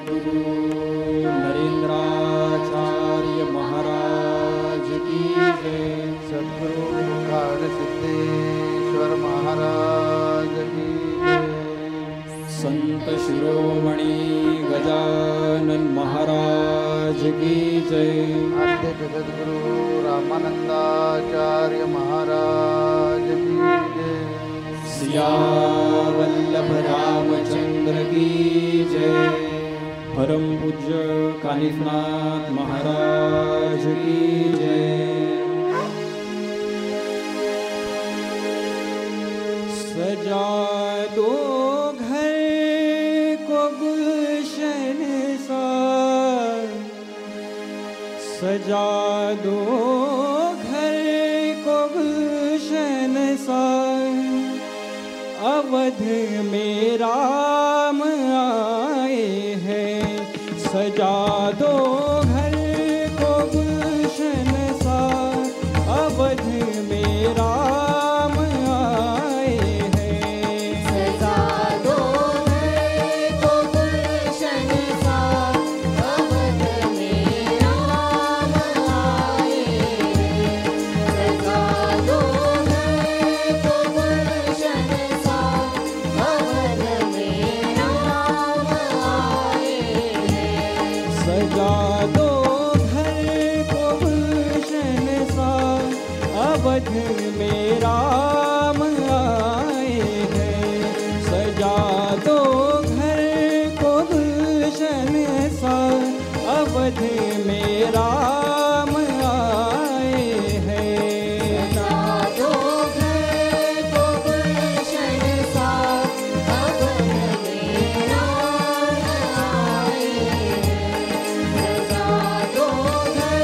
सद्गुरु नरेंद्राचार्य महाराज की जय। सद्गुरु काल सिद्धेश्वर महाराज की जय। संत शिरोमणि गजानन महाराज की जय। आद्य जगद्गुरु रामानंदाचार्य महाराज की जय। सियावल्लभ रामचंद्र की जय। परम पूज्य कानिफनाथ महाराज की जय। सजा दो घर को गुलशन सा, सजा दो घर को गुलशन सा, अवध में राम आए हैं। सजा दो घर को गुलशन सा, अवध में राम आए हैं। सजा दो घर को गुलशन सा, अवध में राम आए हैं। सजा दो घर को गुलशन सा, अवध में राम आए हैं। सजा दो घर को गुलशन सा, अवध में राम आए हैं। सजा दो घर को गुलशन सा, अवध में राम आए हैं। सजा दो घर को गुलशन सा, अवध में राम आए हैं। सजा दो घर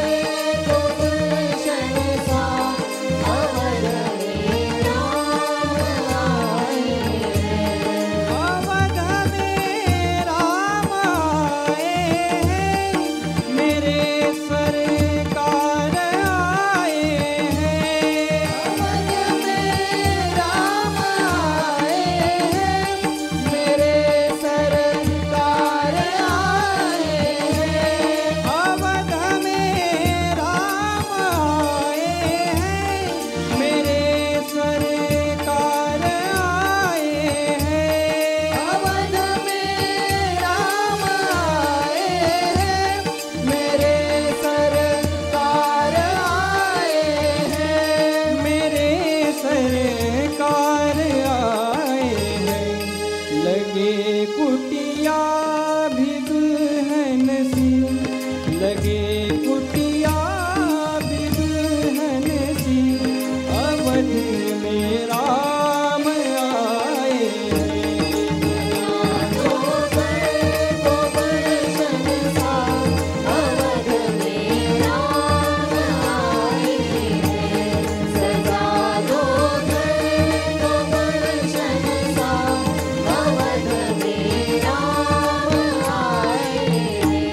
को गुलशन सा, अवध में राम आए हैं। अवध में राम आए हैं, मेरे सरकार आए हैं। अवध में राम आए हैं, मेरे सरकार आए हैं। अवध में राम आए हैं, मेरे सरकार आए हैं। अवध में राम आए हैं, मेरे सरकार आए हैं। मेरे सरकार आए हैं। लगे कुटिया भी दुल्हन सी, लगे कुटिया भी दुल्हन सी, अवध में राम आए हैं। दो घर को गुलशन सा, अवध में राम आए हैं। सजा दो घर को गुलशन सा, अवध में राम आए हैं।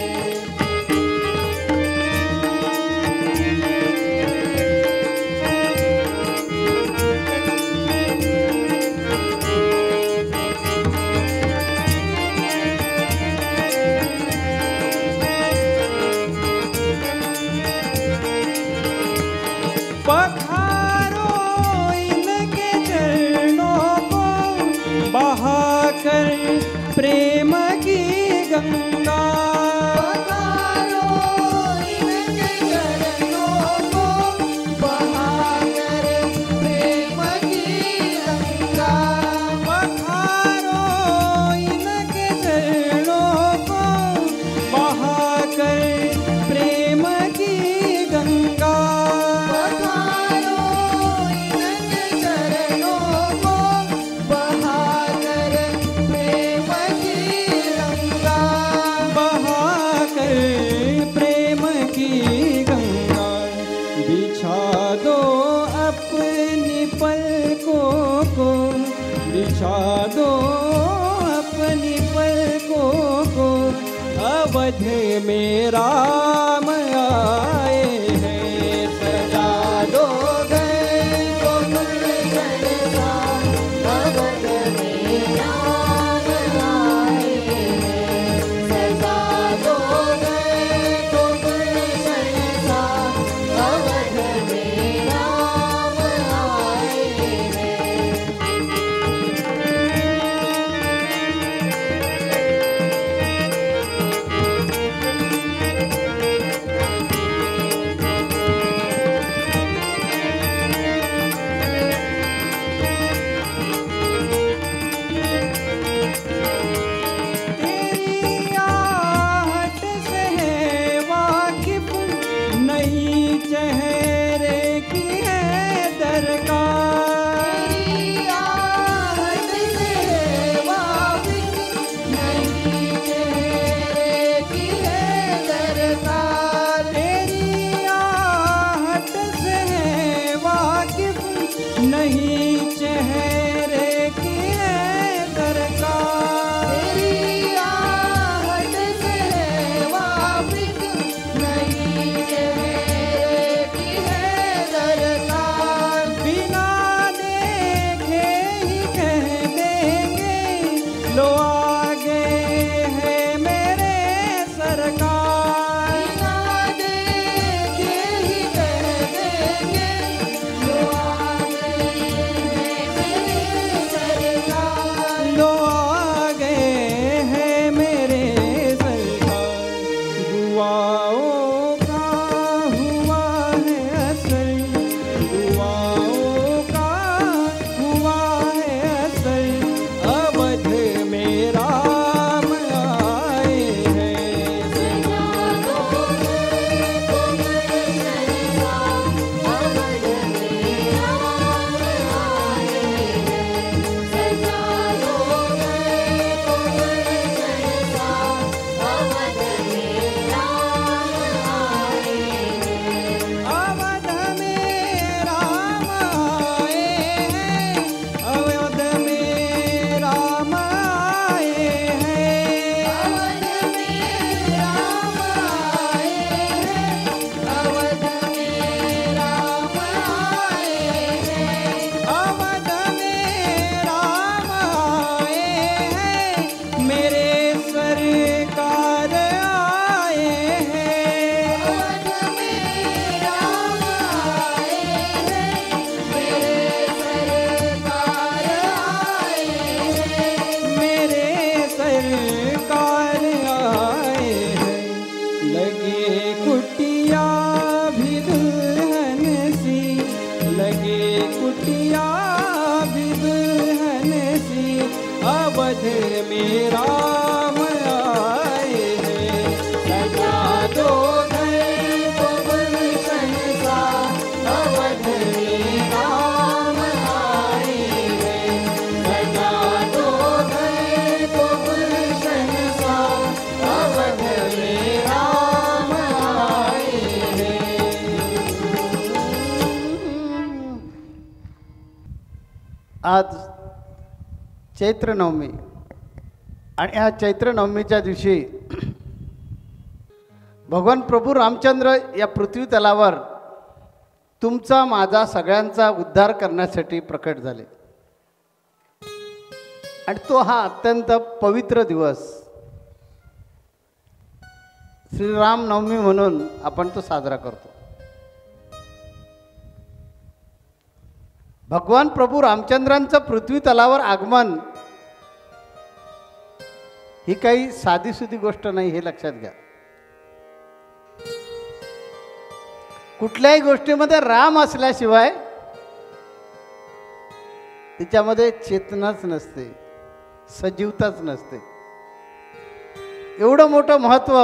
पखारो इनके चरणों को, बहाकर प्रेम की गंगा। पखारो इनके चरणों को, बहाकर प्रेम की गंगा। पखारो इनके चरणों को, बहाकर प्रेम की गंगा। पखारो इनके चरणों को, बहाकर प्रेम की गंगा। बहाकर प्रेम की गंगा। बिछा दो अपनी पलकों को, बिछा दो अपनी पलकों को, अवध में राम आए हैं। सजा दो घर को गुलशन सा, अवध में राम आए हैं। सजा आज चैत्र नवमी आणि ह्या चैत्र नवमीच्या दिवशी भगवान प्रभू रामचंद्र या पृथ्वी तलावर तुमचा माझा सगळ्यांचा उद्धार करण्यासाठी प्रकट झाले आणि तो हा अत्यंत पवित्र दिवस श्रीराम नवमी म्हणून आपण तो साजरा करतो. भगवान प्रभू रामचंद्रांचं पृथ्वी तलावर आगमन ही काही साधीसुधी गोष्ट नाही, हे लक्षात घ्या. कुठल्याही गोष्टीमध्ये राम असल्याशिवाय तिच्यामध्ये चेतनाच नसते, सजीवताच नसते. एवढं मोठं महत्त्व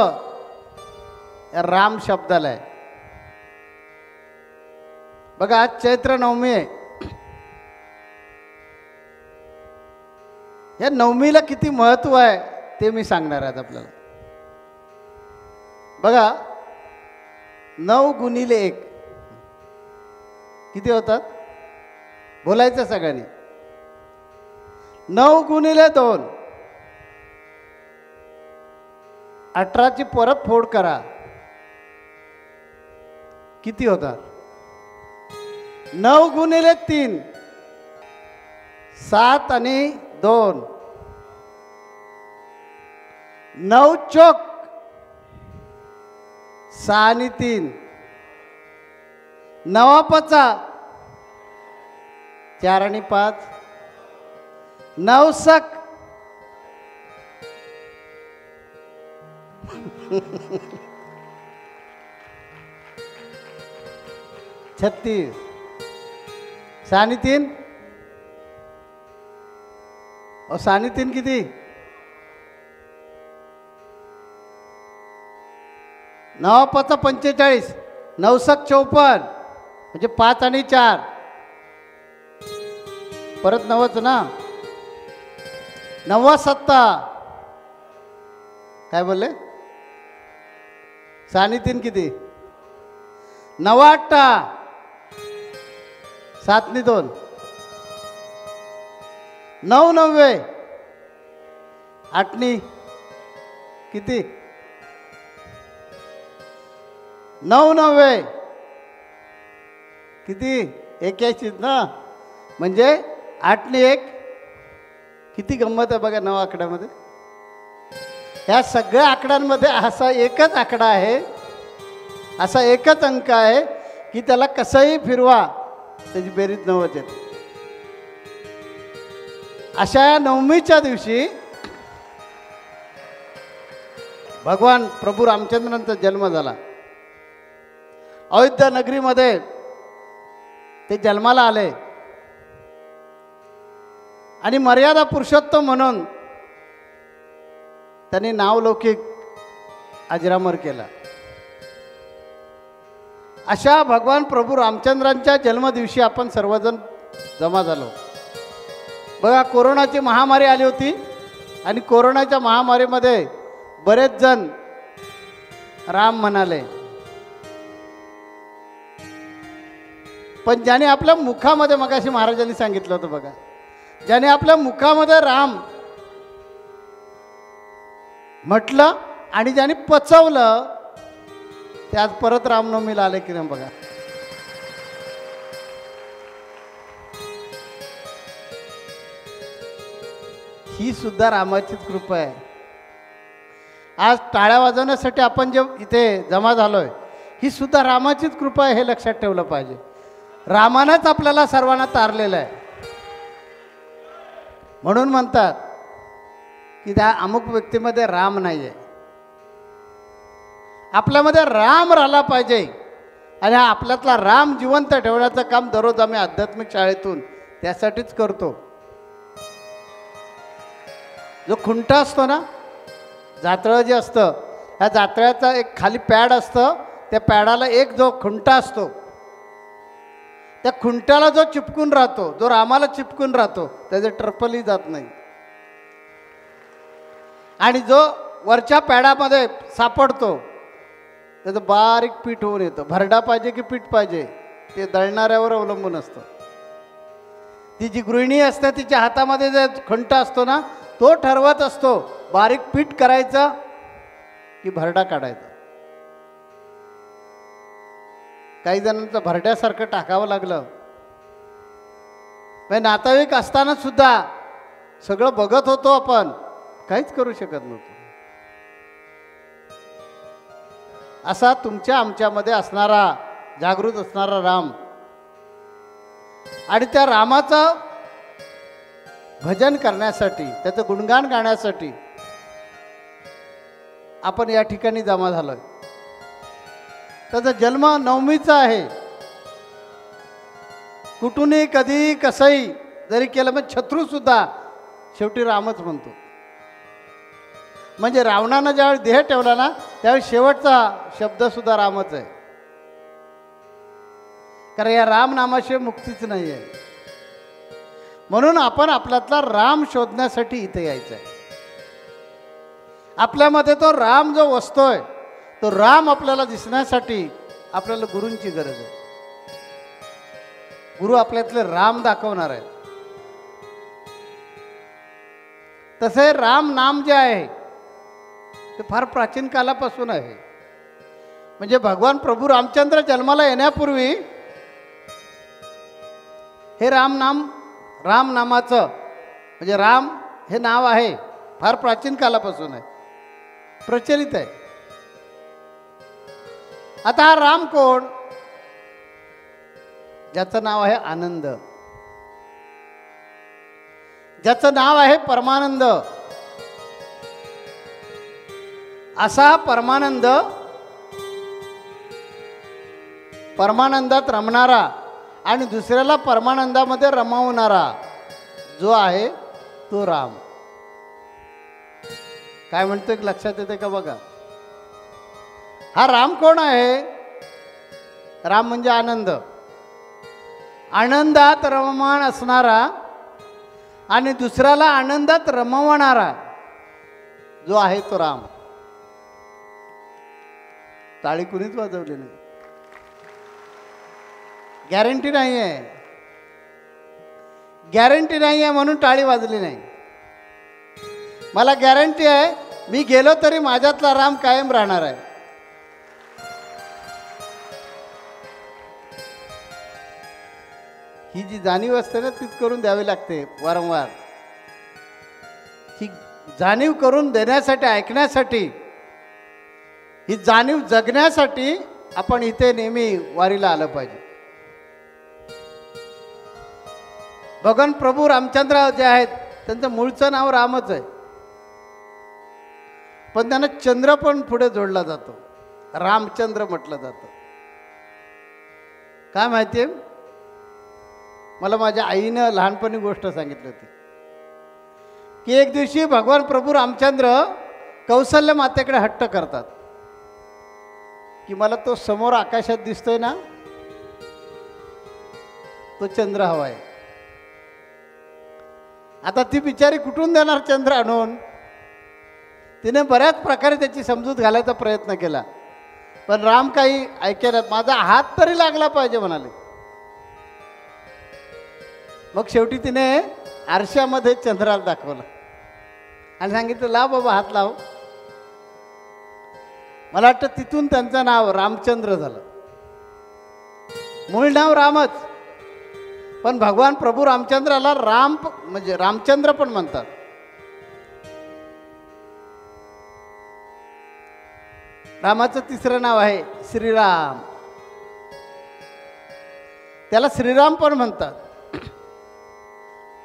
या राम शब्दाला आहे. बघा आज चैत्र नवमी आहे. या नवमीला किती महत्त्व आहे ते मी सांगणार आहे आपल्याला. बघा 9 गुणिले 1 किती होतात बोलायचं सगळ्यांनी. 9 गुणिले 2 18ची परत फोड करा किती होतात. 9 गुणिले 3 7 आणि 2 9 चौक 6 आणि 3 9 5 4 आणि 5 9 सक 36 6 आणि 3 और 6 आणि 3 किती 9 5 45 9 सक 54 म्हणजे 5 आणि 4 परत 9च ना 9 7 काय बोलले 6 आणि 3 किती 9 8 7 आणि 2 9 9 8 आणि किती 9 9 किती 81 ना म्हणजे 8 आणि 1 किती गंमत आहे बघा 9 आकड्यामध्ये. ह्या सगळ्या आकड्यांमध्ये असा एकच आकडा आहे, असा एकच अंक आहे की त्याला कसंही फिरवा त्याची बेरीज 9च येते. अशा या नवमीच्या दिवशी भगवान प्रभू रामचंद्रांचा जन्म झाला. अयोध्या नगरीमध्ये ते जन्माला आले आणि मर्यादा पुरुषोत्तम म्हणून त्यांनी नावलौकिक अजरामर केला. अशा भगवान प्रभू रामचंद्रांच्या जन्मदिवशी आपण सर्वजण जमा झालो. बघा कोरोनाची महामारी आली होती आणि कोरोनाच्या महामारीमध्ये बरेच जण राम म्हणाले, पण ज्याने आपल्या मुखामध्ये मगाशी महाराजांनी सांगितलं होतं बघा, ज्याने आपल्या मुखामध्ये राम म्हटलं आणि ज्याने पचवलं ते आज परत रामनवमीला आले की नाही बघा. ही सुद्धा रामाचीच कृपा आहे. आज टाळ्या वाजवण्यासाठी आपण जे इथे जमा झालोय ही सुद्धा रामाचीच कृपा आहे, हे लक्षात ठेवलं पाहिजे. रामानंच आपल्याला सर्वांना तारलेलं आहे. म्हणून म्हणतात की त्या अमुक व्यक्तीमध्ये राम नाही आहे. आपल्यामध्ये राम राहिला पाहिजे आणि हा आपल्यातला राम जिवंत ठेवण्याचं काम दररोज आम्ही आध्यात्मिक शाळेतून त्यासाठीच करतो. जो खुंटा असतो ना, जातळं जे असतं, ह्या जातळ्याचा एक खाली पॅड असतं, त्या पॅडाला एक जो खुंटा असतो त्या खुंट्याला जो चिपकून राहतो, जो रामाला चिपकून राहतो त्याचे टर्पलही जात नाही. आणि जो वरच्या पॅडामध्ये सापडतो त्याचं बारीक पीठ होऊन येतं. भरडा पाहिजे की पीठ पाहिजे ते दळणाऱ्यावर अवलंबून असतं. ती जी गृहिणी असते तिच्या हातामध्ये जे खंट असतो ना, तो ठरवत असतो बारीक पीठ करायचं की भरडा काढायचा. काही जणांचं भरड्यासारखं टाकावं लागलं. म्हणजे नातेवाईक असताना सुद्धा सगळं बघत होतो, आपण काहीच करू शकत नव्हतो. असा तुमच्या आमच्यामध्ये असणारा जागृत असणारा राम, आणि त्या रामाचं भजन करण्यासाठी, त्याचं गुणगान गाण्यासाठी आपण या ठिकाणी जमा झालोय. त्याचा जन्म नवमीचा आहे. कुठूनही कधी कसंही जरी केलं मग शत्रू सुद्धा शेवटी रामच म्हणतो. म्हणजे रावणानं ज्यावेळी देह ठेवला ना, त्यावेळी शेवटचा शब्द सुद्धा रामच आहे. कारण या राम नामाशिवाय मुक्तीच नाही आहे. म्हणून आपण आपल्यातला राम शोधण्यासाठी इथे यायचं आहे. आपल्यामध्ये तो राम जो वसतोय, तो राम आपल्याला दिसण्यासाठी आपल्याला गुरूंची गरज आहे. गुरु आपल्यातले राम दाखवणार आहे. तसे राम नाम जे आहे ते फार प्राचीन कालापासून आहे. म्हणजे भगवान प्रभू रामचंद्र जन्माला येण्यापूर्वी हे राम नामाचं म्हणजे राम हे नाव आहे, फार प्राचीन कालापासून आहे, प्रचलित आहे. आता हा राम कोण? ज्याचं नाव आहे आनंद, ज्याचं नाव आहे परमानंद. असा परमानंद, परमानंदात रमणारा आणि दुसऱ्याला परमानंदामध्ये रमवणारा जो आहे तो राम. काय म्हणतोय लक्षात येते का बघा. हा राम कोण आहे? राम म्हणजे आनंद, आनंदात रममाण असणारा आणि दुसऱ्याला आनंदात रमवणारा जो आहे तो राम. टाळी कुणीच वाजवली नाही. गॅरंटी नाही आहे, गॅरंटी नाही आहे म्हणून टाळी वाजली नाही. मला गॅरंटी आहे, मी गेलो तरी माझ्यातला राम कायम राहणार आहे. ही जी जाणीव असते ना, तीच करून द्यावी लागते वारंवार. ही जाणीव करून देण्यासाठी, ऐकण्यासाठी, ही जाणीव जगण्यासाठी आपण इथे नेहमी वारीला आलं पाहिजे. भगवान प्रभू रामचंद्र जे आहेत त्यांचं मूळचं नाव रामच आहे, पण त्यांना चंद्र पण पुढे जोडला जातो, रामचंद्र म्हटलं जातं. काय माहिती आहे, मला माझ्या आईनं लहानपणी गोष्ट सांगितली होती की एक दिवशी भगवान प्रभू रामचंद्र कौसल्य मातेकडे हट्ट करतात की मला तो समोर आकाशात दिसतोय ना, तो चंद्र हवा आहे. आता ती बिचारी कुठून देणार चंद्र आणून? तिने बऱ्याच प्रकारे त्याची समजूत घालायचा प्रयत्न केला, पण राम काही ऐकेना. माझा हात तरी लागला पाहिजे म्हणाले. मग शेवटी तिने आरशामध्ये चंद्राला दाखवलं आणि सांगितलं, लाव बाबा हात लाव. मला वाटतं तिथून त्यांचं नाव रामचंद्र झालं. मूळ नाव रामच, पण भगवान प्रभू रामचंद्राला राम म्हणजे रामचंद्र पण म्हणतात. रामाचं तिसरं नाव आहे श्रीराम. त्याला श्रीराम पण म्हणतात.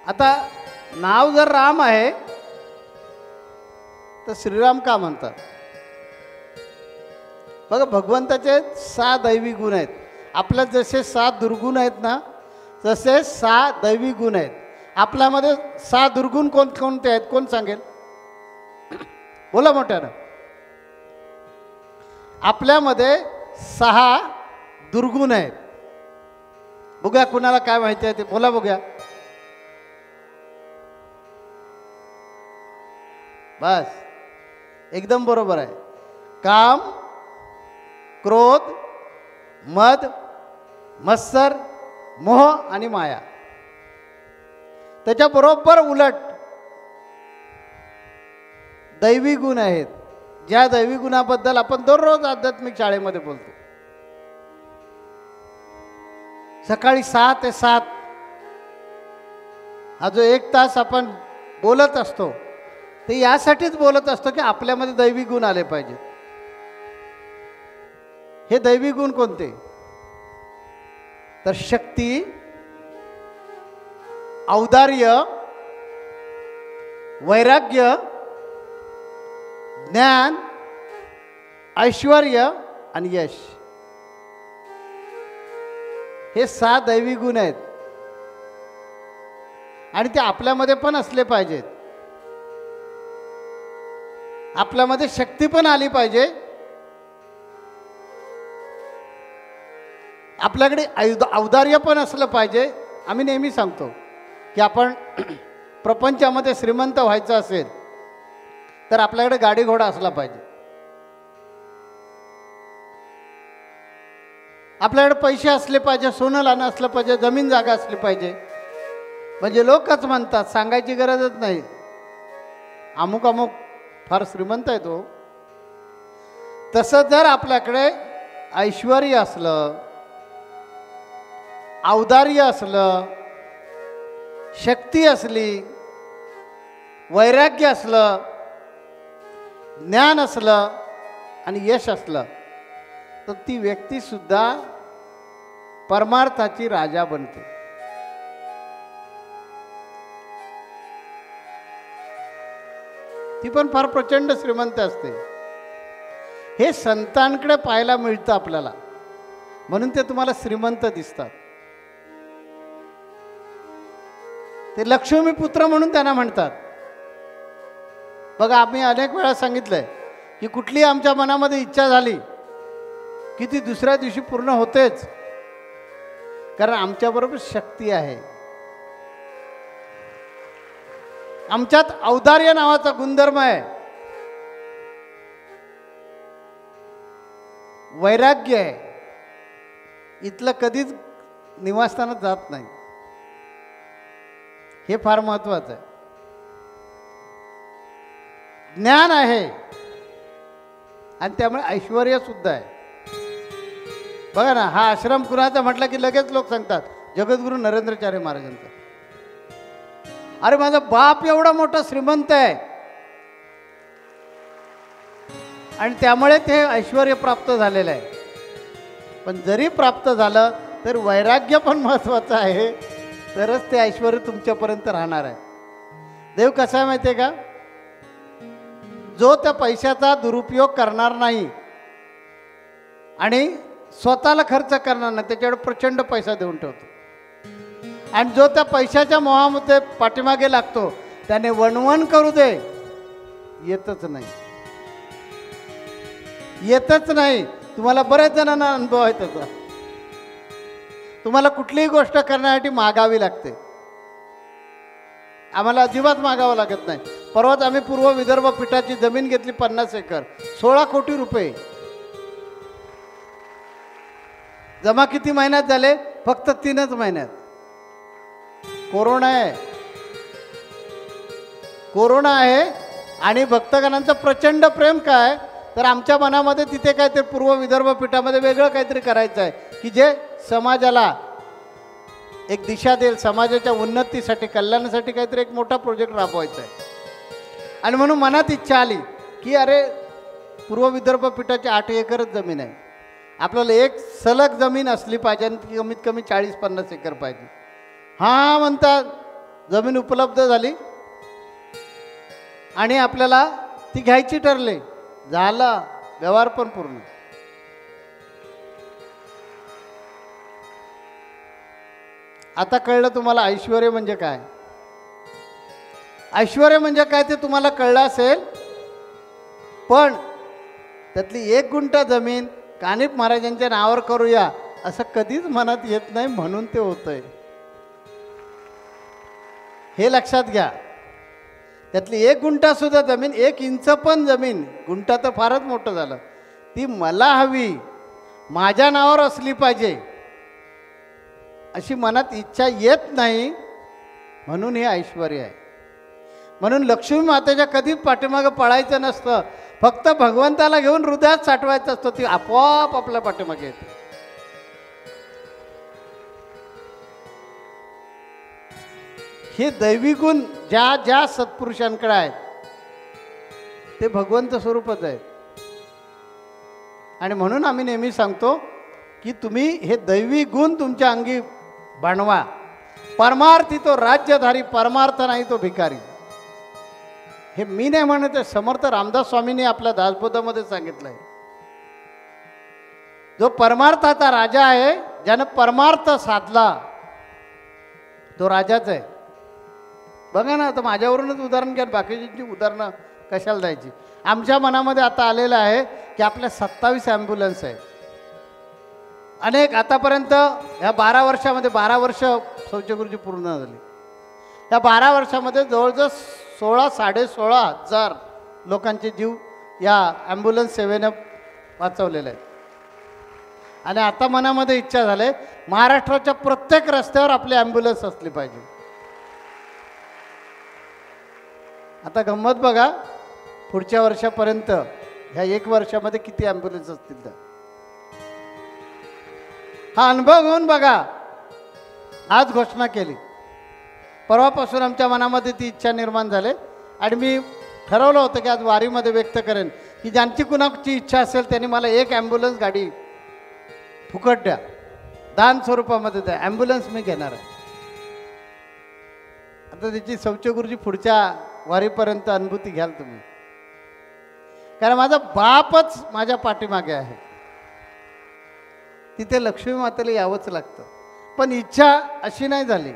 आता नाव जर राम आहे तर श्रीराम का म्हणतात? बघा, भगवंताचे 6 दैवी गुण आहेत. आपल्यात जसे 7 दुर्गुण आहेत ना, तसे 6 दैवी गुण आहेत. आपल्यामध्ये 6 दुर्गुण कोणते आहेत? कोण सांगेल? बोला मोठ्यानं. आपल्यामध्ये 6 दुर्गुण आहेत. बघूया कुणाला काय माहिती आहे ते बोला बघूया. बस, एकदम बरोबर आहे. काम, क्रोध, मद, मत्सर, मोह आणि माया. त्याच्याबरोबर उलट दैवी गुण आहेत, ज्या दैवी गुणाबद्दल आपण दररोज आध्यात्मिक शाळेमध्ये बोलतो. सकाळी 6 ते 7 हा जो 1 तास आपण बोलत असतो ते यासाठीच बोलत असतो की आपल्यामध्ये दैवी गुण आले पाहिजे. हे दैवी गुण कोणते? तर शक्ती, औदार्य, वैराग्य, ज्ञान, ऐश्वर्य आणि यश. हे 6 दैवी गुण आहेत आणि ते आपल्यामध्ये पण असले पाहिजेत. आपल्यामध्ये शक्ती पण आली पाहिजे, आपल्याकडे औदार्य पण असलं पाहिजे. आम्ही नेहमी सांगतो की आपण प्रपंचामध्ये श्रीमंत व्हायचं असेल तर आपल्याकडे गाडी घोडा असला पाहिजे, आपल्याकडे पैसे असले पाहिजे, सोनं लाणं असलं पाहिजे, जमीन जागा असली पाहिजे. म्हणजे लोकच म्हणतात, सांगायची गरजच नाही, अमुक अमुक फार श्रीमंत आहे तो. तसं जर आपल्याकडे ऐश्वर्य असलं, औदार्य असलं, शक्ती असली, वैराग्य असलं, ज्ञान असलं आणि यश असलं तर ती व्यक्तीसुद्धा परमार्थाची राजा बनते. ती पण फार प्रचंड श्रीमंत असते. हे संतांकडे पाहायला मिळतं आपल्याला, म्हणून ते तुम्हाला श्रीमंत दिसतात. ते लक्ष्मीपुत्र म्हणून त्यांना म्हणतात. बघा, आम्ही अनेक वेळा सांगितलंय की कुठली आमच्या मनामध्ये इच्छा झाली की ती दुसऱ्या दिवशी पूर्ण होतेच, कारण आमच्याबरोबर शक्ती आहे. आमच्यात औदार्य नावाचा गुणधर्म आहे, वैराग्य आहे. इथलं कधीच निवासस्थानात जात नाही, हे फार महत्वाचं आहे. ज्ञान आहे आणि त्यामुळे ऐश्वर्य सुद्धा आहे. बघा ना, हा आश्रम कुणाचा म्हटलं की लगेच लोक सांगतात जगद्गुरु नरेंद्राचार्य महाराजांचा. अरे माझा बाप एवढा मोठा श्रीमंत आहे आणि त्यामुळे ते ऐश्वर्य प्राप्त झालेलं आहे. पण जरी प्राप्त झालं तर वैराग्य पण महत्त्वाचं आहे, तरच ते ऐश्वर्य तुमच्यापर्यंत राहणार आहे. देव कसा आहे माहिती आहे का? जो त्या पैशाचा दुरुपयोग करणार नाही आणि स्वतःला खर्च करणार नाही, त्याच्याकडे प्रचंड पैसा देऊन ठेवतो. आणि जो त्या पैशाच्या मोहामध्ये पाठीमागे लागतो त्याने वणवण करू दे, येतच नाही, येतच नाही. तुम्हाला बऱ्याच जणांना अनुभव आहे त्याचा. तुम्हाला कुठलीही गोष्ट करण्यासाठी मागावी लागते. आम्हाला अजिबात मागावं लागत नाही. परवाच आम्ही पूर्व विदर्भ पीठाची जमीन घेतली 50 एकर, 16 कोटी रुपये. जमा किती महिन्यात झाले? फक्त 3च महिन्यात. कोरोना आहे, कोरोना आहे आणि भक्तगणांचं प्रचंड प्रेम. काय तर आमच्या मनामध्ये तिथे काहीतरी पूर्व विदर्भ पीठामध्ये वेगळं काहीतरी करायचं आहे की जे समाजाला एक दिशा देईल, समाजाच्या उन्नतीसाठी, कल्याणासाठी काहीतरी एक मोठा प्रोजेक्ट राबवायचा आहे. आणि म्हणून मनात इच्छा आली की अरे पूर्व विदर्भ पीठाची 8 एकरच जमीन आहे, आपल्याला एक सलग जमीन असली पाहिजे आणि ती कमीत कमी 40-50 एकर पाहिजे. हां म्हणतात, जमीन उपलब्ध झाली आणि आपल्याला ती घ्यायची ठरली. झाला, व्यवहार पण पूर्ण. आता कळलं तुम्हाला ऐश्वर्य म्हणजे काय? ऐश्वर्य म्हणजे काय ते तुम्हाला कळलं असेल. पण त्यातली 1 गुंठा जमीन कानिफ महाराजांच्या नावावर करूया असं कधीच मनात येत नाही, म्हणून ते होतंय. हे लक्षात घ्या. त्यातली 1 गुंठा सुद्धा जमीन, 1 इंच पण जमीन, गुंठा तर फारच मोठं झालं, ती मला हवी, माझ्या नावावर असली पाहिजे अशी मनात इच्छा येत नाही. म्हणून हे ऐश्वर आहे. म्हणून लक्ष्मी मातेच्या कधीच पाठीमागं पळायचं नसतं, फक्त भगवंताला घेऊन हृदयात साठवायचं असतं, ती आपोआप आपल्या पाठीमागे येते. हे दैवी गुण ज्या ज्या सत्पुरुषांकडे आहेत ते भगवंत स्वरूपच आहेत. आणि म्हणून आम्ही नेहमी सांगतो की तुम्ही हे दैवी गुण तुमच्या अंगी बाणवा. परमार्थी तो राज्यधारी, परमार्थ नाही तो भिकारी. हे मी नाही म्हणत, समर्थ रामदास स्वामींनी आपल्या दासबोधामध्ये सांगितलंय. जो परमार्थाचा राजा आहे, ज्यानं परमार्थ साधला तो राजाच आहे. बघा ना, आता माझ्यावरूनच उदाहरण घ्या, बाकीची उदाहरणं कशाला द्यायची. आमच्या मनामध्ये आता आलेलं आहे की आपल्या 27 ॲम्ब्युलन्स आहेत. अनेक आतापर्यंत ह्या 12 वर्षामध्ये 12 वर्ष शौचगृहची पूर्ण झाली. या 12 वर्षामध्ये जवळजवळ 16-16.5 हजार लोकांचे जीव या ॲम्ब्युलन्स सेवेनं वाचवलेले आहेत. आणि आता मनामध्ये इच्छा झाली महाराष्ट्राच्या प्रत्येक रस्त्यावर आपली ॲम्ब्युलन्स असली पाहिजे. आता गंमत बघा, पुढच्या वर्षापर्यंत ह्या 1 वर्षामध्ये किती ॲम्ब्युलन्स असतील तर हा अनुभव घेऊन बघा. आज घोषणा केली, परवापासून आमच्या मनामध्ये ती इच्छा निर्माण झाली. आणि मी ठरवलं होतं की आज वारीमध्ये व्यक्त करेन की ज्यांची कुणाची इच्छा असेल त्यांनी मला 1 ॲम्ब्युलन्स गाडी फुकट द्या, दान स्वरूपामध्ये द्या, ॲम्ब्युलन्स मी घेणार आहे. आता त्याची शौचगृहची पुढच्या वारीपर्यंत अनुभूती घ्याल तुम्ही, कारण माझा बापच माझ्या पाठीमागे आहे. तिथे लक्ष्मी मातेला यावंच लागतं. पण इच्छा अशी नाही झाली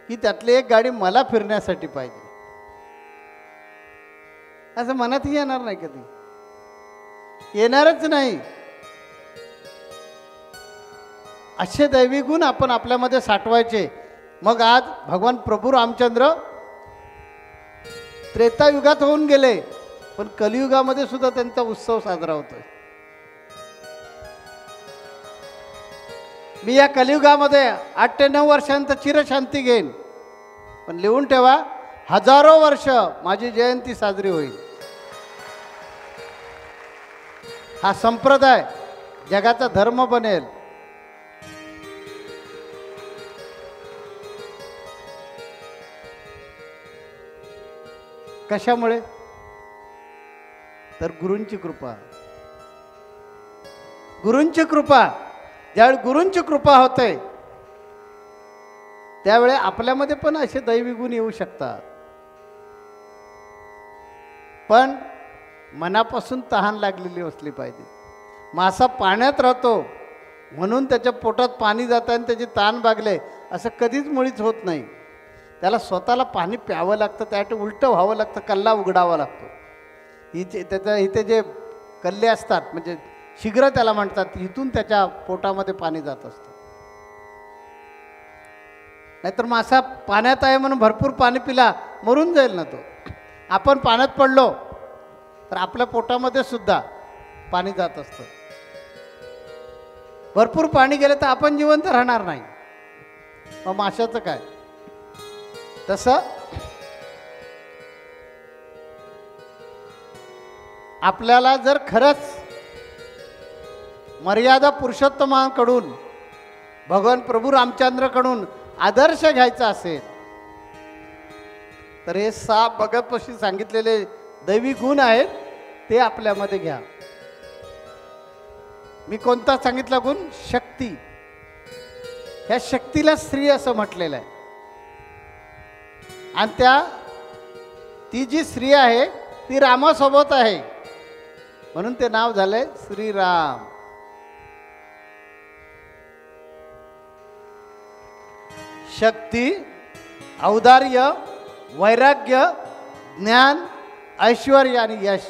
की त्यातली एक गाडी मला फिरण्यासाठी पाहिजे, असं मनातही येणार नाही, कधी येणारच नाही. असे दैवी गुण आपण आपल्यामध्ये साठवायचे. मग आज भगवान प्रभू रामचंद्र त्रेतायुगात होऊन गेले, पण कलियुगामध्ये सुद्धा त्यांचा उत्सव साजरा होतोय. मी या कलियुगामध्ये 8 ते 9 वर्षांत चिरशांती घेईन, पण लिहून ठेवा, हजारो वर्ष माझी जयंती साजरी होईल. हा संप्रदाय जगाचा धर्म बनेल. कशामुळे? तर गुरूंची कृपा. गुरूंची कृपा. ज्यावेळी गुरूंची कृपा होते त्यावेळी आपल्यामध्ये पण असे दैवी गुण येऊ शकतात. पण मनापासून तहान लागलेली असली पाहिजे. मासा पाण्यात राहतो म्हणून त्याच्या पोटात पाणी जातं आणि त्याची तहान भागले असं कधीच मुळीच होत नाही. त्याला स्वतःला पाणी प्यावं लागतं, त्यासाठी उलटं व्हावं लागतं, कल्ला उघडावा लागतो. इथे जे कल्ले असतात म्हणजे शीघ्र त्याला म्हणतात, इथून त्याच्या पोटामध्ये पाणी जात असतं. नाहीतर मासा पाण्यात आहे म्हणून भरपूर पाणी पिला मरून जाईल ना तो. आपण पाण्यात पडलो तर आपल्या पोटामध्ये सुद्धा पाणी जात असतं. भरपूर पाणी गेलं तर आपण जिवंत राहणार नाही, मग माशाचं काय? तसं आपल्याला जर खरंच मर्यादा पुरुषोत्तमांकडून, भगवान प्रभू रामचंद्रकडून आदर्श घ्यायचा असेल तर हे 6 भगतपशी सांगितलेले दैवी गुण आहेत ते आपल्यामध्ये घ्या. मी कोणता सांगितला गुण? शक्ती. ह्या शक्तीला स्त्री असं म्हटलेलं आहे. आणि ती जी स्त्री आहे ती रामासोबत आहे म्हणून ते नाव झालंय श्रीराम. शक्ती, औदार्य, वैराग्य, ज्ञान, ऐश्वर्य आणि यश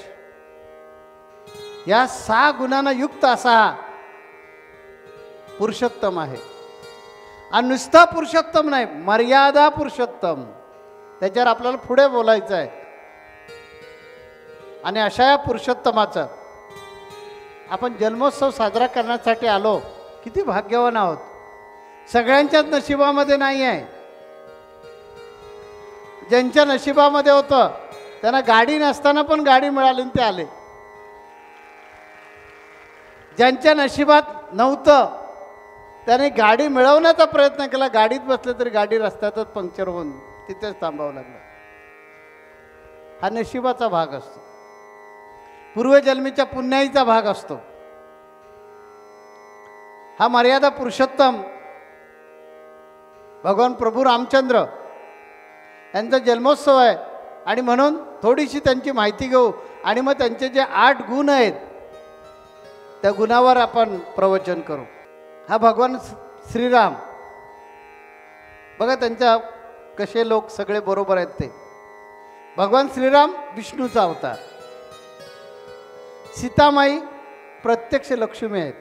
या 6 गुणांना युक्त असा पुरुषोत्तम आहे. आणि नुसता पुरुषोत्तम नाही, मर्यादा पुरुषोत्तम. त्याच्यावर आपल्याला पुढे बोलायचं आहे. आणि अशा या पुरुषोत्तमाचं आपण जन्मोत्सव साजरा करण्यासाठी आलो. किती भाग्यवान आहोत. सगळ्यांच्याच नशिबामध्ये नाही आहे. ज्यांच्या नशिबामध्ये होतं त्यांना गाडी नसताना पण गाडी मिळाली आणि ते आले. ज्यांच्या नशिबात नव्हतं त्याने गाडी मिळवण्याचा प्रयत्न केला, गाडीत बसले तरी गाडी रस्त्यातच पंक्चर होऊन तिथेच थांबावं लागलं. हा नशिबाचा भाग असतो, पूर्वजन्मीच्या पुण्याईचा भाग असतो. हा मर्यादा पुरुषोत्तम भगवान प्रभू रामचंद्र यांचा जन्मोत्सव आहे आणि म्हणून थोडीशी त्यांची माहिती घेऊ आणि मग त्यांचे जे 8 गुण आहेत त्या गुणावर आपण प्रवचन करू. हा भगवान श्रीराम बघा, त्यांच्या कसे लोक सगळे बरोबर आहेत ते. भगवान श्रीराम विष्णूचा अवतार, सीतामाई प्रत्यक्ष लक्ष्मी आहेत,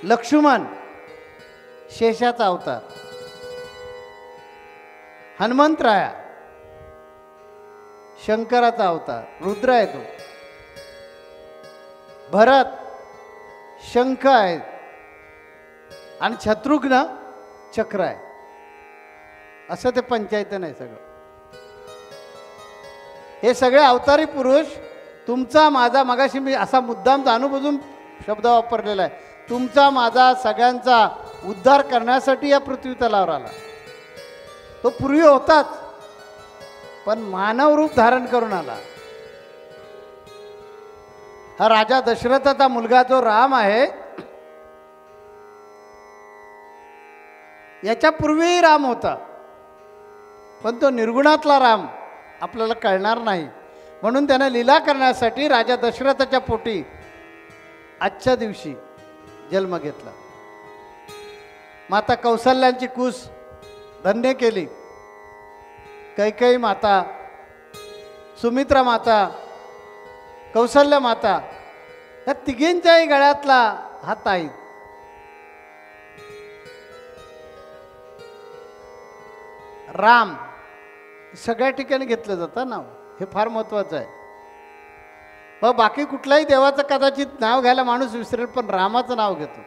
लक्ष्मण शेषाचा अवतार, हनुमंतराया शंकराचा अवतार, रुद्र आहे तो, भरत शंख आहेत आणि शत्रुघ्न चक्र आहे. असं ते पंचायतन आहे सगळं. हे सगळे अवतारी पुरुष तुमचा माझा, मगाशी मी असा मुद्दाम जाणून शब्द वापरलेला आहे, तुमचा माझा सगळ्यांचा उद्धार करण्यासाठी या पृथ्वी तलावर आला. तो पूर्वी होताच पण मानव रूप धारण करून आला. हा राजा दशरथाचा मुलगा जो राम आहे, याच्या पूर्वीही राम होता पण तो निर्गुणातला राम आपल्याला कळणार नाही, म्हणून त्याने लीला करण्यासाठी राजा दशरथाच्या पोटी आजच्या दिवशी जन्म घेतला. माता कौसल्यांची कूस धन्य केली. कैकेयी माता, सुमित्रा माता, कौसल्य माता या तिघींच्याही गळ्यातला हा ताईत. राम सगळ्या ठिकाणी घेतलं जातं नाव, हे फार महत्त्वाचं आहे. मग बाकी कुठल्याही देवाचं कदाचित नाव घ्यायला माणूस विसरेल पण रामाचं नाव घेतो.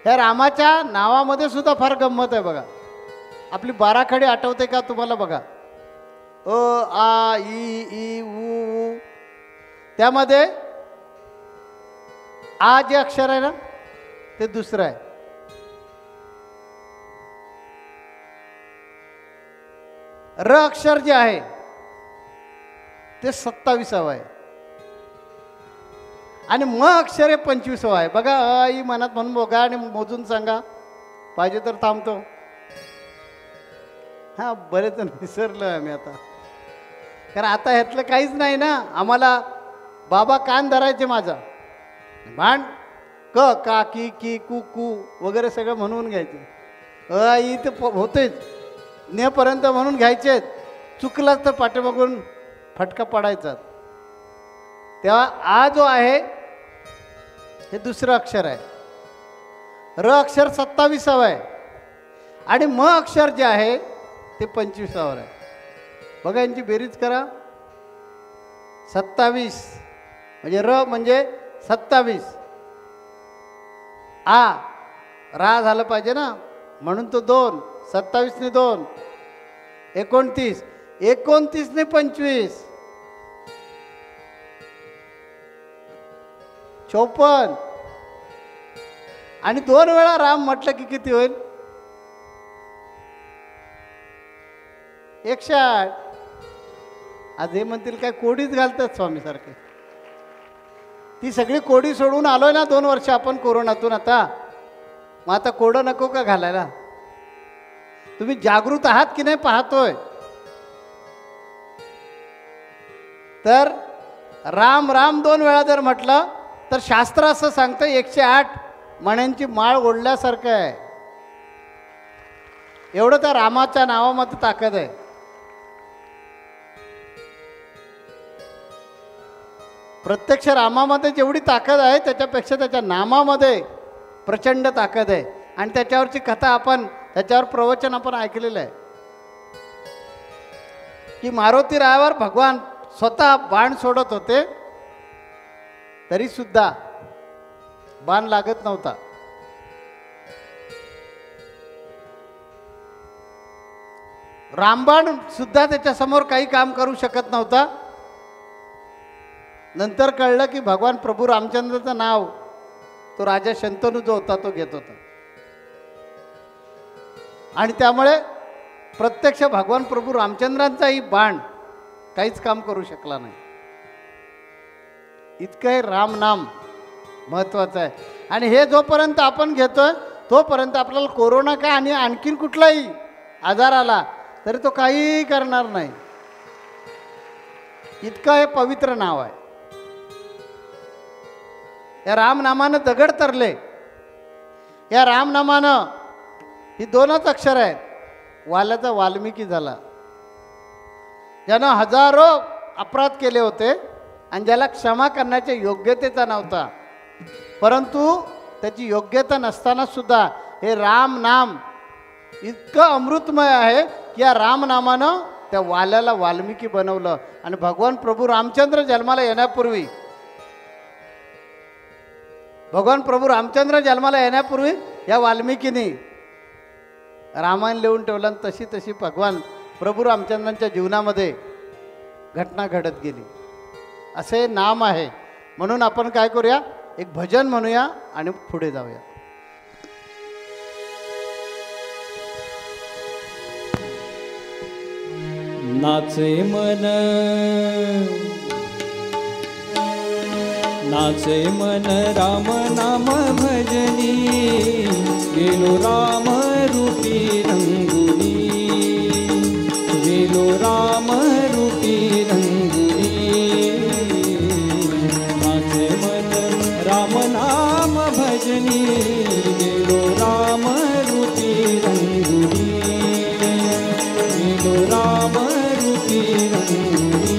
ह्या रामाच्या नावामध्ये सुद्धा फार गंमत आहे बघा. आपली 12 खडी आठवते का तुम्हाला? बघा, अ आ इ ई उ, त्यामध्ये आ जे अक्षर आहे ना ते दुसरं आहे. र अक्षर जे आहे ते 27वं आहे आणि म अक्षर हे 25वं आहे. बघा, अ ई मनात म्हणून बघा आणि मोजून सांगा, पाहिजे तर थांबतो. हां, बरेच विसरलो आहे मी आता, कारण आता ह्यातलं काहीच नाही ना. आम्हाला बाबा कान धरायचे माझा, भांड क का की की कू कू वगैरे सगळं म्हणून घ्यायचे. अ ई तर होतेच, नेपर्यंत म्हणून घ्यायचे. चुकलाच तर पाठीमागून फटका पडायचा. तेव्हा आ जो आहे हे दुसरं अक्षर आहे. र अक्षर 27वं आहे आणि म अक्षर जे आहे ते 25वर आहे. बघा, यांची बेरीज करा. 27 म्हणजे र म्हणजे 27, आ रा झालं पाहिजे ना, म्हणून तो 2, 27 ने 2, 29, 29 ने 25, 54 आणि 2 वेळा राम म्हटलं की किती होईल? 108. आज हे म्हणतील काय कोडीच घालतात स्वामी सारखे. ती सगळी कोडी सोडून आलोय ना 2 वर्ष आपण कोरोनातून. आता मग आता कोडं नको का घालायला? तुम्ही जागृत आहात की नाही पाहतोय. तर राम राम 2 वेळा जर म्हटलं तर शास्त्र असं सांगतं 108 मण्यांची माळ ओढल्यासारखं आहे. एवढं त्या रामाच्या नावामध्ये ताकद आहे. प्रत्यक्ष रामामध्ये जेवढी ताकद आहे त्याच्यापेक्षा त्याच्या नामामध्ये प्रचंड ताकद आहे. आणि त्याच्यावरची कथा आपण, त्याच्यावर प्रवचन आपण ऐकलेलं आहे की मारुती रायावर भगवान स्वतः बाण सोडत होते तरी सुद्धा बाण लागत नव्हता. रामबाण सुद्धा त्याच्यासमोर काही काम करू शकत नव्हता. नंतर कळलं की भगवान प्रभू रामचंद्राचं नाव तो राजा शंतनू जो होता तो घेत होता. आणि त्यामुळे प्रत्यक्ष भगवान प्रभू रामचंद्रांचाही बाण काहीच काम करू शकला नाही. इतकंही रामनाम महत्त्वाचं आहे. आणि हे जोपर्यंत आपण घेतोय तोपर्यंत आपल्याला कोरोना काय आणि आणखीन कुठलाही आजार आला तरी तो काहीही करणार नाही. इतकं हे पवित्र नाव आहे. या रामनामानं दगड तरले. या रामनामानं ही 2च अक्षर आहेत. वाल्याचा वाल्मिकी झाला, ज्यानं हजारो अपराध केले होते आणि ज्याला क्षमा करण्याच्या योग्यतेचा नव्हता, परंतु त्याची योग्यता नसताना सुद्धा हे राम नाम इतकं अमृतमय आहे की या रामनामानं त्या वाल्याला वाल्मिकी बनवलं. आणि भगवान प्रभू रामचंद्र जन्माला येण्यापूर्वी या वाल्मिकीने रामायण लिहून ठेवलं. आणि तशी तशी भगवान प्रभू रामचंद्रांच्या जीवनामध्ये घटना घडत गेली. असे नाम आहे. म्हणून आपण काय करूया, एक भजन म्हणूया आणि पुढे जाऊया. नाचे मन राम नाम भजनी, गेलो राम रूपी रंगुनी, गेलो राम रूपी रंगुनी. नाचे मन राम नाम भजनी, गेलो राम रूपी रंगुनी, गेलो राम रूपी रंगुनी.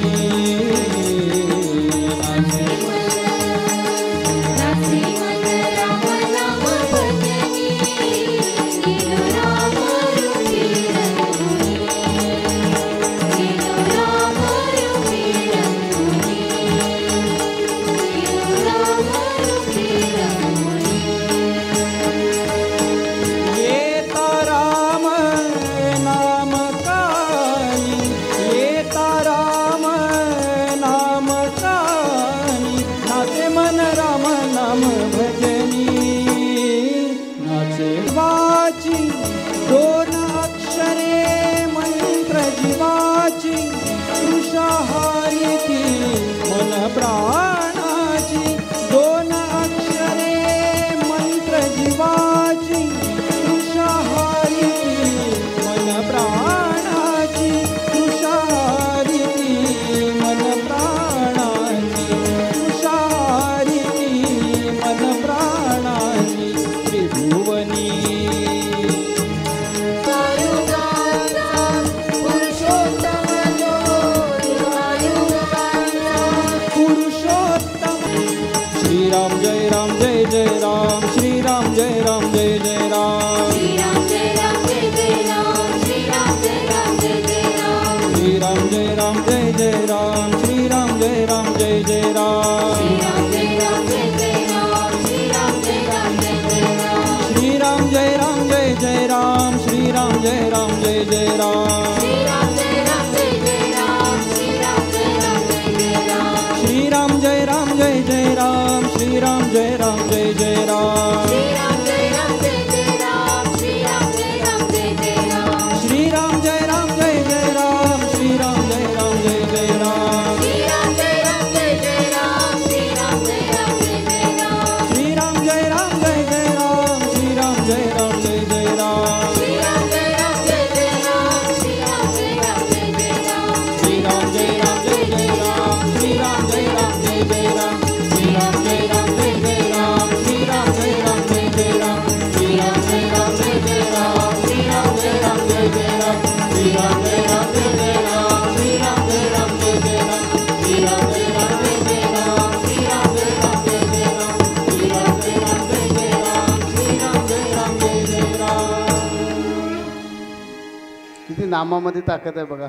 नामामध्ये ताकद आहे बघा.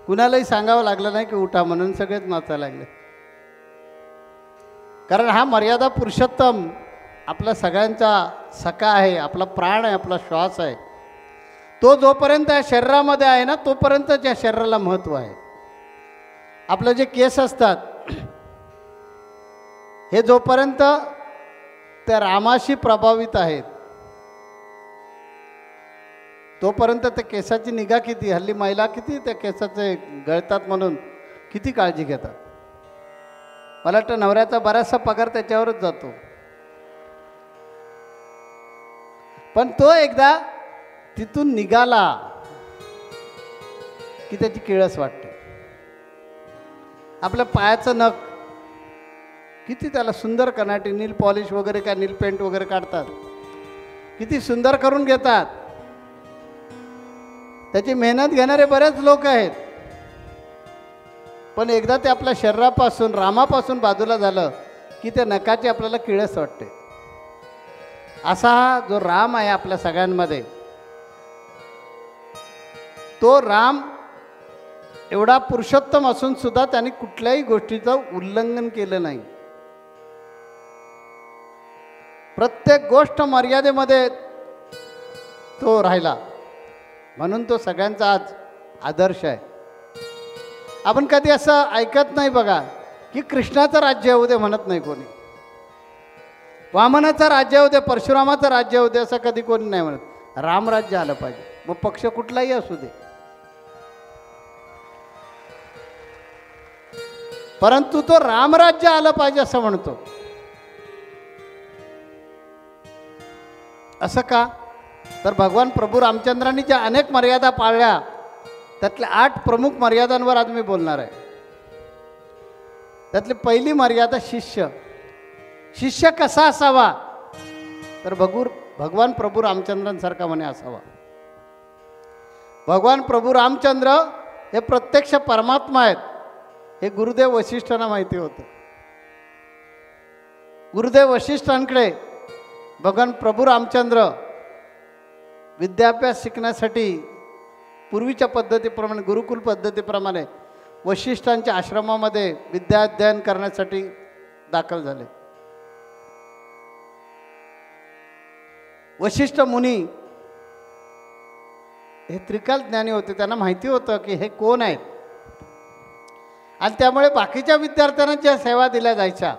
कुणालाही सांगावं लागलं नाही की उठा म्हणून सगळेच नाचायला लागले. कारण हा मर्यादा पुरुषोत्तम आपला सगळ्यांचा सखा आहे, आपला प्राण आहे, आपला श्वास आहे. तो जोपर्यंत या शरीरामध्ये आहे ना तोपर्यंत त्या शरीराला महत्त्व आहे. आपलं जे केस असतात हे जोपर्यंत त्या रामाशी प्रभावित आहेत तोपर्यंत त्या केसाची निगा किती, हल्ली महिला किती त्या केसाचे गळतात म्हणून किती काळजी घेतात. मला वाटतं नवऱ्याचा बराचसा पगार त्याच्यावरच जातो. पण तो एकदा तिथून निघाला की त्याची किळस वाटते. आपल्या पायाचं नख किती त्याला सुंदर कनाटी नील पॉलिश वगैरे काय नील पेंट वगैरे काढतात, किती सुंदर करून घेतात. त्याची मेहनत घेणारे बरेच लोक आहेत. पण एकदा ते आपल्या शरीरापासून रामापासून बाजूला झालं की त्या नखाची आपल्याला किळस वाटते. असा हा जो राम आहे आपल्या सगळ्यांमध्ये, तो राम एवढा पुरुषोत्तम असून सुद्धा त्याने कुठल्याही गोष्टीचं उल्लंघन केलं नाही. प्रत्येक गोष्ट मर्यादेमध्ये तो राहिला, म्हणून तो सगळ्यांचा आज आदर्श आहे. आपण कधी असं ऐकत नाही बघा की कृष्णाचं राज्य येऊ दे म्हणत नाही कोणी, वामनाचं राज्य येऊ दे, परशुरामाचं राज्य येऊ दे असं कधी कोणी नाही म्हणत. रामराज्य आलं पाहिजे, मग पक्ष कुठलाही असू दे. परंतु तो रामराज्य आलं पाहिजे असं म्हणतो. असं का? तर भगवान प्रभू रामचंद्रांनी ज्या अनेक मर्यादा पाळल्या त्यातल्या 8 प्रमुख मर्यादांवर आज मी बोलणार आहे. त्यातली पहिली मर्यादा शिष्य. शिष्य कसा असावा? तर भगवान प्रभू रामचंद्रांसारखा म्हणे असावा. भगवान प्रभू रामचंद्र हे प्रत्यक्ष परमात्मा आहेत हे गुरुदेव वशिष्ठांना माहिती होतं. गुरुदेव वशिष्ठांकडे भगवान प्रभू रामचंद्र विद्याभ्यास शिकण्यासाठी पूर्वीच्या पद्धतीप्रमाणे गुरुकुल पद्धतीप्रमाणे वशिष्ठांच्या आश्रमामध्ये विद्याध्ययन करण्यासाठी दाखल झाले. वशिष्ठ मुनी हे त्रिकाल ज्ञानी होते. त्यांना माहिती होतं की हे कोण आहेत आणि त्यामुळे बाकीच्या विद्यार्थ्यांना ज्या सेवा दिल्या जायच्या,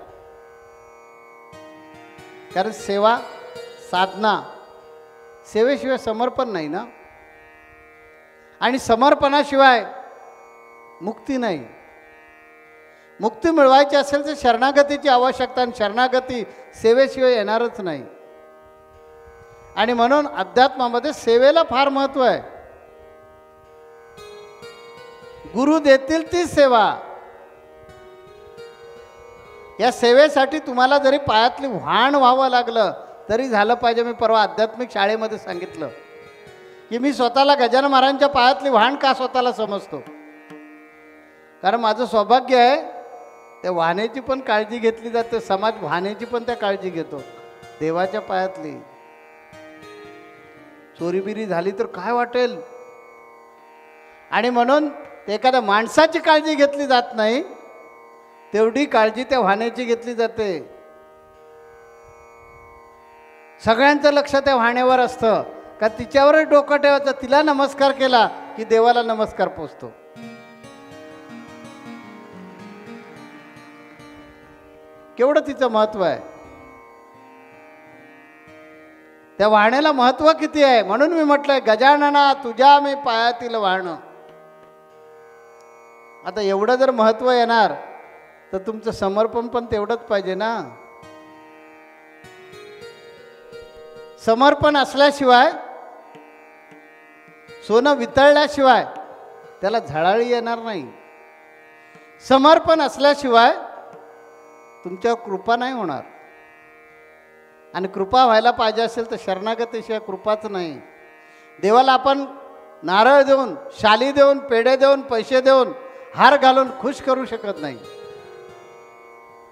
कारण सेवा साधना, सेवेशिवाय समर्पण नाही ना, आणि समर्पणाशिवाय मुक्ती नाही. मुक्ती मिळवायची असेल तर शरणागतीची आवश्यकता, आणि शरणागती सेवेशिवाय येणारच नाही. आणि म्हणून अध्यात्मामध्ये सेवेला फार महत्त्व आहे. गुरु देतील ती सेवा. या सेवेसाठी तुम्हाला जरी पायातली व्हाण व्हावं लागलं तरी झालं पाहिजे. मी परवा आध्यात्मिक शाळेमध्ये सांगितलं की मी स्वतःला गजानन महाराजांच्या पायातली व्हाण का स्वतःला समजतो, कारण माझं सौभाग्य आहे त्या वाहनेची पण काळजी घेतली जाते, समाज वाहनेची पण त्या काळजी घेतो. देवाच्या पायातली चोरीबिरी झाली तर काय वाटेल, आणि म्हणून एखाद्या माणसाची काळजी घेतली जात नाही तेवढी काळजी त्या वाहनाची घेतली जाते. सगळ्यांचं लक्ष त्या वाहण्यावर असतं का तिच्यावरच डोकं ठेवायचं. तिला नमस्कार केला की देवाला नमस्कार पोचतो. केवढं तिचं महत्व आहे, त्या वाहण्याला महत्व किती आहे. म्हणून मी म्हटलंय गजानना तुझ्या मी पायातील वाहणं. आता एवढं जर महत्व येणार तर तुमचं समर्पण पण तेवढंच पाहिजे ना. समर्पण असल्याशिवाय, सोनं वितळल्याशिवाय त्याला झळाळी येणार नाही. समर्पण असल्याशिवाय तुमच्यावर कृपा नाही होणार, आणि कृपा व्हायला पाहिजे असेल तर शरणागतीशिवाय कृपाच नाही. देवाला आपण नारळ देऊन, शाली देऊन, पेढे देऊन, पैसे देऊन, हार घालून खुश करू शकत नाही.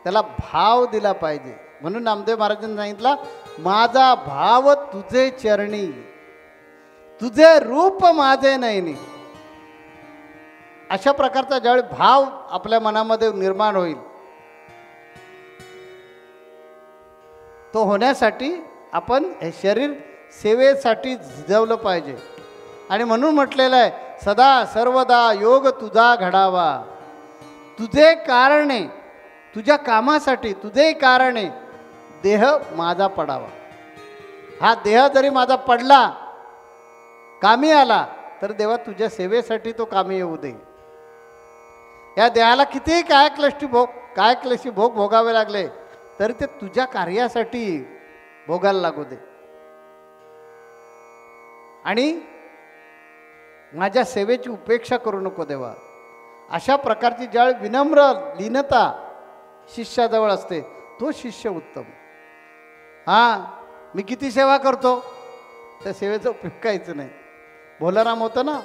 त्याला भाव दिला पाहिजे. म्हणून नामदेव महाराजांनी सांगितलं माझा भाव तुझे चरणी, तुझे रूप माझे नयनी. अशा प्रकारचा ज्यावेळी भाव आपल्या मनामध्ये निर्माण होईल, तो होण्यासाठी आपण हे शरीर सेवेसाठी झिजवलं पाहिजे. आणि म्हणून म्हटलेलं आहे, सदा सर्वदा योग तुझा घडावा. तुझे कारणे, तुझ्या कामासाठी तुझे कारणे देह माझा पडावा. हा देह जरी माझा पडला, कामी आला, तर देवा तुझ्या सेवेसाठी तो कामी येऊ दे. या देहाला कितीही काय क्लेशी भोग भोगावे लागले, तरी ते तुझ्या कार्यासाठी भोगायला लागू दे. आणि माझ्या सेवेची उपेक्षा करू नको देवा. अशा प्रकारची ज्यावेळी विनम्र लीनता शिष्याजवळ असते, तो शिष्य उत्तम. हां, मी किती सेवा करतो, त्या सेवेचा उपयोग काहीच नाही. भोलाराम होतं ना,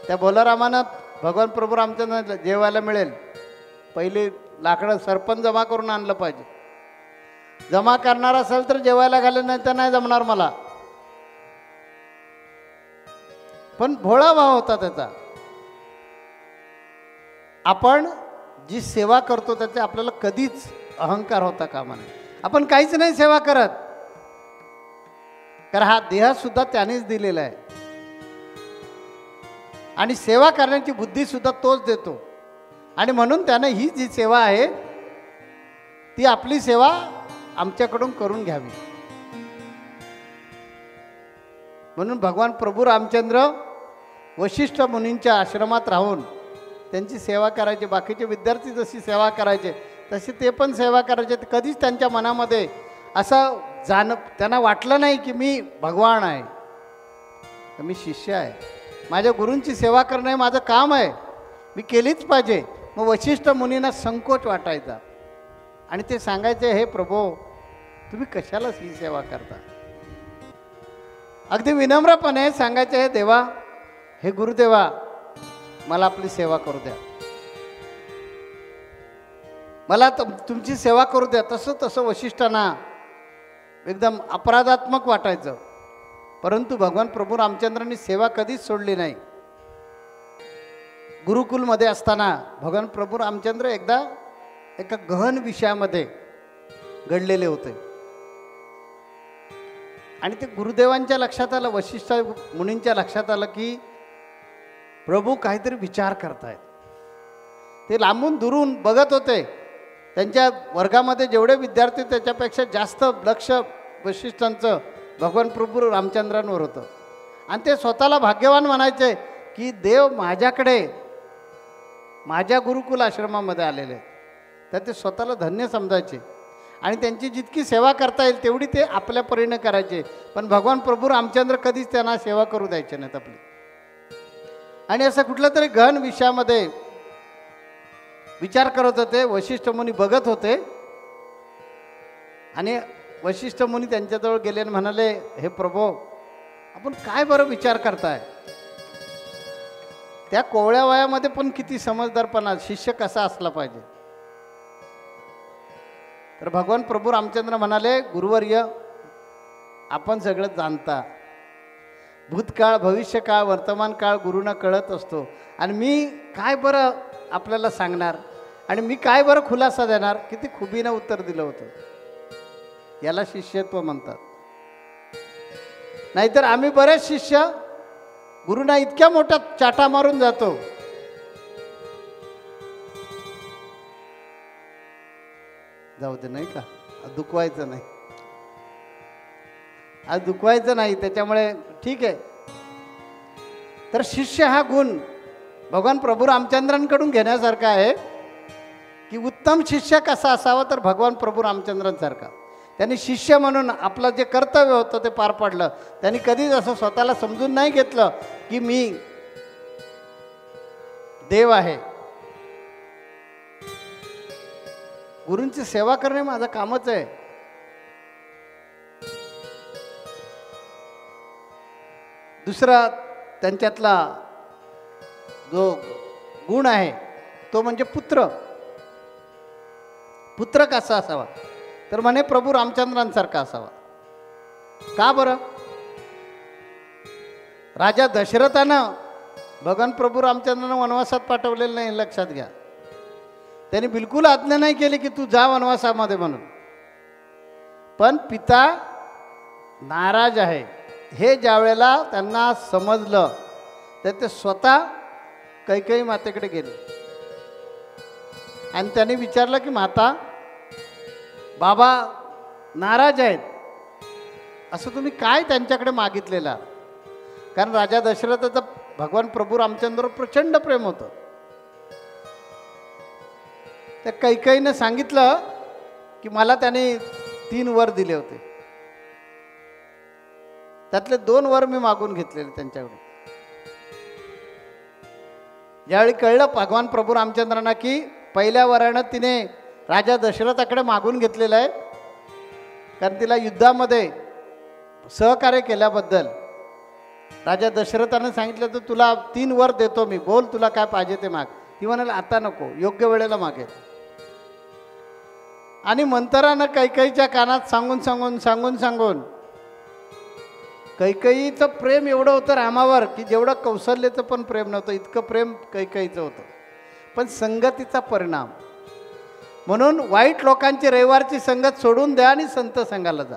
त्या भोलारामानं भगवान प्रभू रामचंद्र जेवायला मिळेल, पहिले लाकडं सरपंच जमा करून आणलं पाहिजे. जमा करणार असेल तर जेवायला घालेल, नाही तर नाही जमणार मला. पण भोळा भाव होता त्याचा. आपण जी सेवा करतो त्याचे आपल्याला कधीच अहंकार होता कामा नये. आपण काहीच नाही सेवा करत, कारण हा देह सुद्धा त्यानेच दिलेला आहे आणि सेवा करण्याची बुद्धी सुद्धा तोच देतो. आणि म्हणून त्याने ही जी सेवा आहे ती आपली सेवा आमच्याकडून करून घ्यावी. म्हणून भगवान प्रभू रामचंद्र वशिष्ठ मुनींच्या आश्रमात राहून त्यांची सेवा करायची. बाकीचे विद्यार्थी जशी सेवा करायचे तशी ते पण सेवा करायचे. कधीच त्यांच्या मनामध्ये असं त्यांना वाटलं नाही की मी भगवान आहे, तर मी शिष्य आहे. माझ्या गुरूंची सेवा करणं हे माझं काम आहे, मी केलीच पाहिजे. मग वशिष्ठ मुनींना संकोच वाटायचा आणि ते सांगायचे, हे प्रभो तुम्ही कशाला ही सेवा करता. अगदी विनम्रपणे सांगायचे, हे देवा, हे गुरुदेवा, मला आपली सेवा करू द्या, मला तुमची सेवा करू द्या. तसं वशिष्ठांना एकदम अपराधात्मक वाटायचं. परंतु भगवान प्रभू रामचंद्रांनी सेवा कधीच सोडली नाही. गुरुकुलमध्ये असताना भगवान प्रभू रामचंद्र एकदा एका गहन विषयामध्ये घडलेले होते आणि ते गुरुदेवांच्या लक्षात आलं, वशिष्ठ मुनींच्या लक्षात आलं की प्रभू काहीतरी विचार करतायत. ते लांबून दुरून बघत होते. त्यांच्या वर्गामध्ये जेवढे विद्यार्थी त्याच्यापेक्षा जास्त लक्ष वशिष्ठांचं भगवान प्रभू रामचंद्रांवर होतं. आणि ते स्वतःला भाग्यवान म्हणायचे की देव माझ्याकडे माझ्या गुरुकुल आश्रमामध्ये आलेले. तर ते स्वतःला धन्य समजायचे आणि त्यांची जितकी सेवा करता येईल तेवढी ते आपल्या परीने करायचे. पण भगवान प्रभू रामचंद्र कधीच त्यांना सेवा करू द्यायचे नाहीत आपली. आणि असं कुठल्या तरी गहन विषयामध्ये विचार करत होते. वशिष्ठ मुनी बघत होते आणि वशिष्ठ मुनी त्यांच्याजवळ गेले आणि म्हणाले, हे प्रभो, आपण काय बरं विचार करताय. त्या कोवळ्या वयामध्ये पण किती समजदारपणा, शिष्य कसा असला पाहिजे. तर भगवान प्रभू रामचंद्र म्हणाले, गुरुवर्य, आपण सगळं जाणता. भूतकाळ, भविष्यकाळ, वर्तमान काळ गुरुंना कळत असतो आणि मी काय बरं आपल्याला सांगणार आणि मी काय बरं खुलासा देणार. किती खुबीनं उत्तर दिलं होतं. याला शिष्यत्व म्हणतात. नाहीतर आम्ही बरेच शिष्य गुरुंना इतक्या मोठ्या चाटा मारून जातो. जाऊ दे, नाही का, दुखवायचं नाही, आज दुखवायचं नाही, त्याच्यामुळे ठीक आहे. तर शिष्य हा गुण भगवान प्रभू रामचंद्रांकडून घेण्यासारखा आहे की उत्तम शिष्य कसा असावा, तर भगवान प्रभू रामचंद्रांसारखा. त्यांनी शिष्य म्हणून आपलं जे कर्तव्य होतं ते पार पाडलं. त्यांनी कधीच असं स्वतःला समजून नाही घेतलं की मी देव आहे. गुरूंची सेवा करणे माझं कामच आहे. दुसरा त्यांच्यातला जो गुण आहे तो म्हणजे पुत्र. पुत्र कसा असावा, तर म्हणे प्रभू रामचंद्रांसारखा असावा. का बरं? राजा दशरथानं भगवान प्रभू रामचंद्रांना वनवासात पाठवलेलं नाही, लक्षात घ्या. त्यांनी बिलकुल आज्ञा नाही केली की तू जा वनवासामध्ये म्हणून. पण पिता नाराज आहे हे ज्या वेळेला त्यांना समजलं तर ते स्वतः कैकेयी मातेकडे गेले आणि त्यांनी विचारलं की माता, बाबा नाराज आहेत, असं तुम्ही काय त्यांच्याकडे मागितलेलं? कारण राजा दशरथाचं भगवान प्रभू रामचंद्रावर प्रचंड प्रेम होतं. त्या कैकेयीने सांगितलं की मला त्याने 3 वर दिले होते, त्यातले 2 वर मी मागून घेतलेले त्यांच्याकडून. ज्यावेळी कळलं भगवान प्रभू रामचंद्रांना की पहिल्या वरानं तिने राजा दशरथाकडे मागून घेतलेलं आहे, कारण तिला युद्धामध्ये सहकार्य केल्याबद्दल राजा दशरथानं सांगितलं तर तुला 3 वर देतो मी, बोल तुला काय पाहिजे ते माग. ती म्हणाल आता नको, योग्य वेळेला मागेल. आणि मंतरानं कैकेयीच्या कानात सांगून कैकेयीचं प्रेम एवढं होतं रामावर की जेवढं कौशल्याचं पण प्रेम नव्हतं, इतकं प्रेम कैकेयीचं होतं. पण संगतीचा परिणाम म्हणून वाईट लोकांची रविवारची संगत सोडून द्या आणि संत संघाला जा.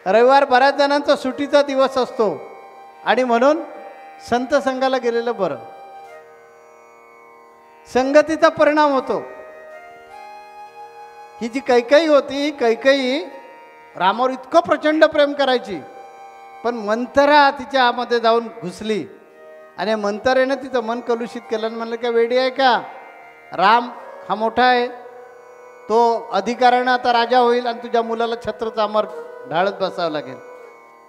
रविवार बऱ्याच जणांचा सुट्टीचा दिवस असतो आणि म्हणून संत संघाला गेलेलं बरं. संगतीचा परिणाम होतो. ही जी कैकेयी होती, ही कैकेयी रामावर इतकं प्रचंड प्रेम करायची, पण मंथरा तिच्यामध्ये जाऊन घुसली आणि मंथरेनं तिचं मन कलुषित केलं आणि म्हणलं का वेडी आहे का, राम हा मोठा आहे, तो अधिकारानं आता राजा होईल आणि तुझ्या मुलाला छत्र चामर ढाळत बसावं लागेल.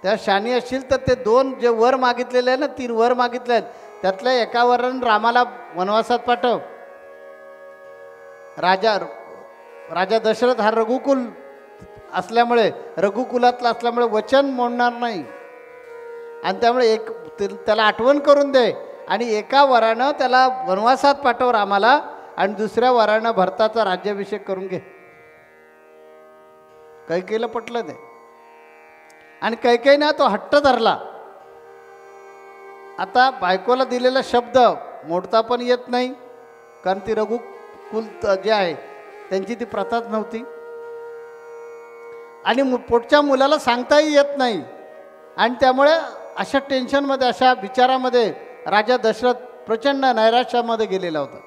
त्या शानी असशील तर ते 2 जे वर मागितलेले आहे ना, 3 वर मागितले आहेत, त्यातल्या एका वरानं रामाला वनवासात पाठव. राजा दशरथ हा रघुकुल असल्यामुळे, रघुकुलातला असल्यामुळे वचन मोडणार नाही आणि त्यामुळे त्याला आठवण करून दे आणि एका वरानं त्याला वनवासात पाठव रामाला आणि दुसऱ्या वरानं भरताचा राज्याभिषेक करून घे. कैकेयीला पटलं ते आणि कैकेयीने तो हट्ट धरला. आता बायकोला दिलेला शब्द मोडता पण येत नाही, कारण ती रघुकुल जे आहे त्यांची ती प्रथाच नव्हती आणि पोटच्या मुलाला सांगताही येत नाही. आणि त्यामुळे अशा टेन्शनमध्ये, अशा विचारामध्ये राजा दशरथ प्रचंड नैराश्यामध्ये गेलेला होता.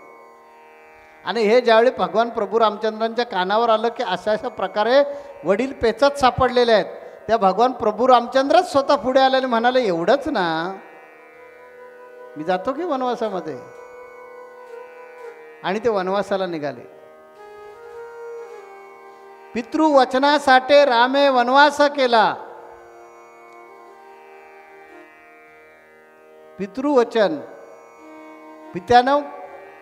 आणि हे ज्यावेळी भगवान प्रभू रामचंद्रांच्या कानावर आलं की अशा अशा प्रकारे वडील पेचात सापडलेले आहेत, त्या भगवान प्रभू रामचंद्रच स्वतः पुढे आलेले म्हणाले, एवढंच ना, मी जातो की वनवासामध्ये. आणि ते वनवासाला निघाले. पितृवचनासाठी रामे वनवास केला. पितृवचन, पित्यानं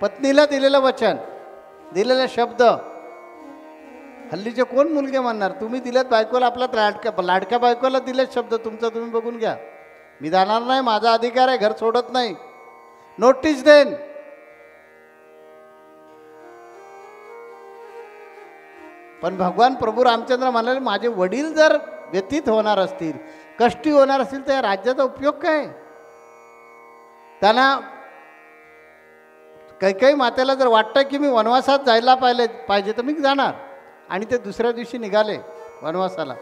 पत्नीला दिलेलं वचन, दिलेला शब्द. हल्लीचे कोण मुलगे म्हणणार, तुम्ही दिलेत बायकोला, आपल्या लाडक्या बायकोला दिलेत शब्द, तुमचं तुम्ही बघून घ्या, मी जाणार नाही, माझा अधिकार आहे, घर सोडत नाही, नोटीस देन. पण भगवान प्रभू रामचंद्र म्हणाले, माझे वडील जर व्यतीत होणार असतील, कष्टी होणार असतील, तर या राज्याचा उपयोग काय. त्यांना कैकेयी मातेला जर वाटतं की मी वनवासात जायला पाहिजे तर मी जाणार. आणि ते दुसऱ्या दिवशी निघाले वनवासाला.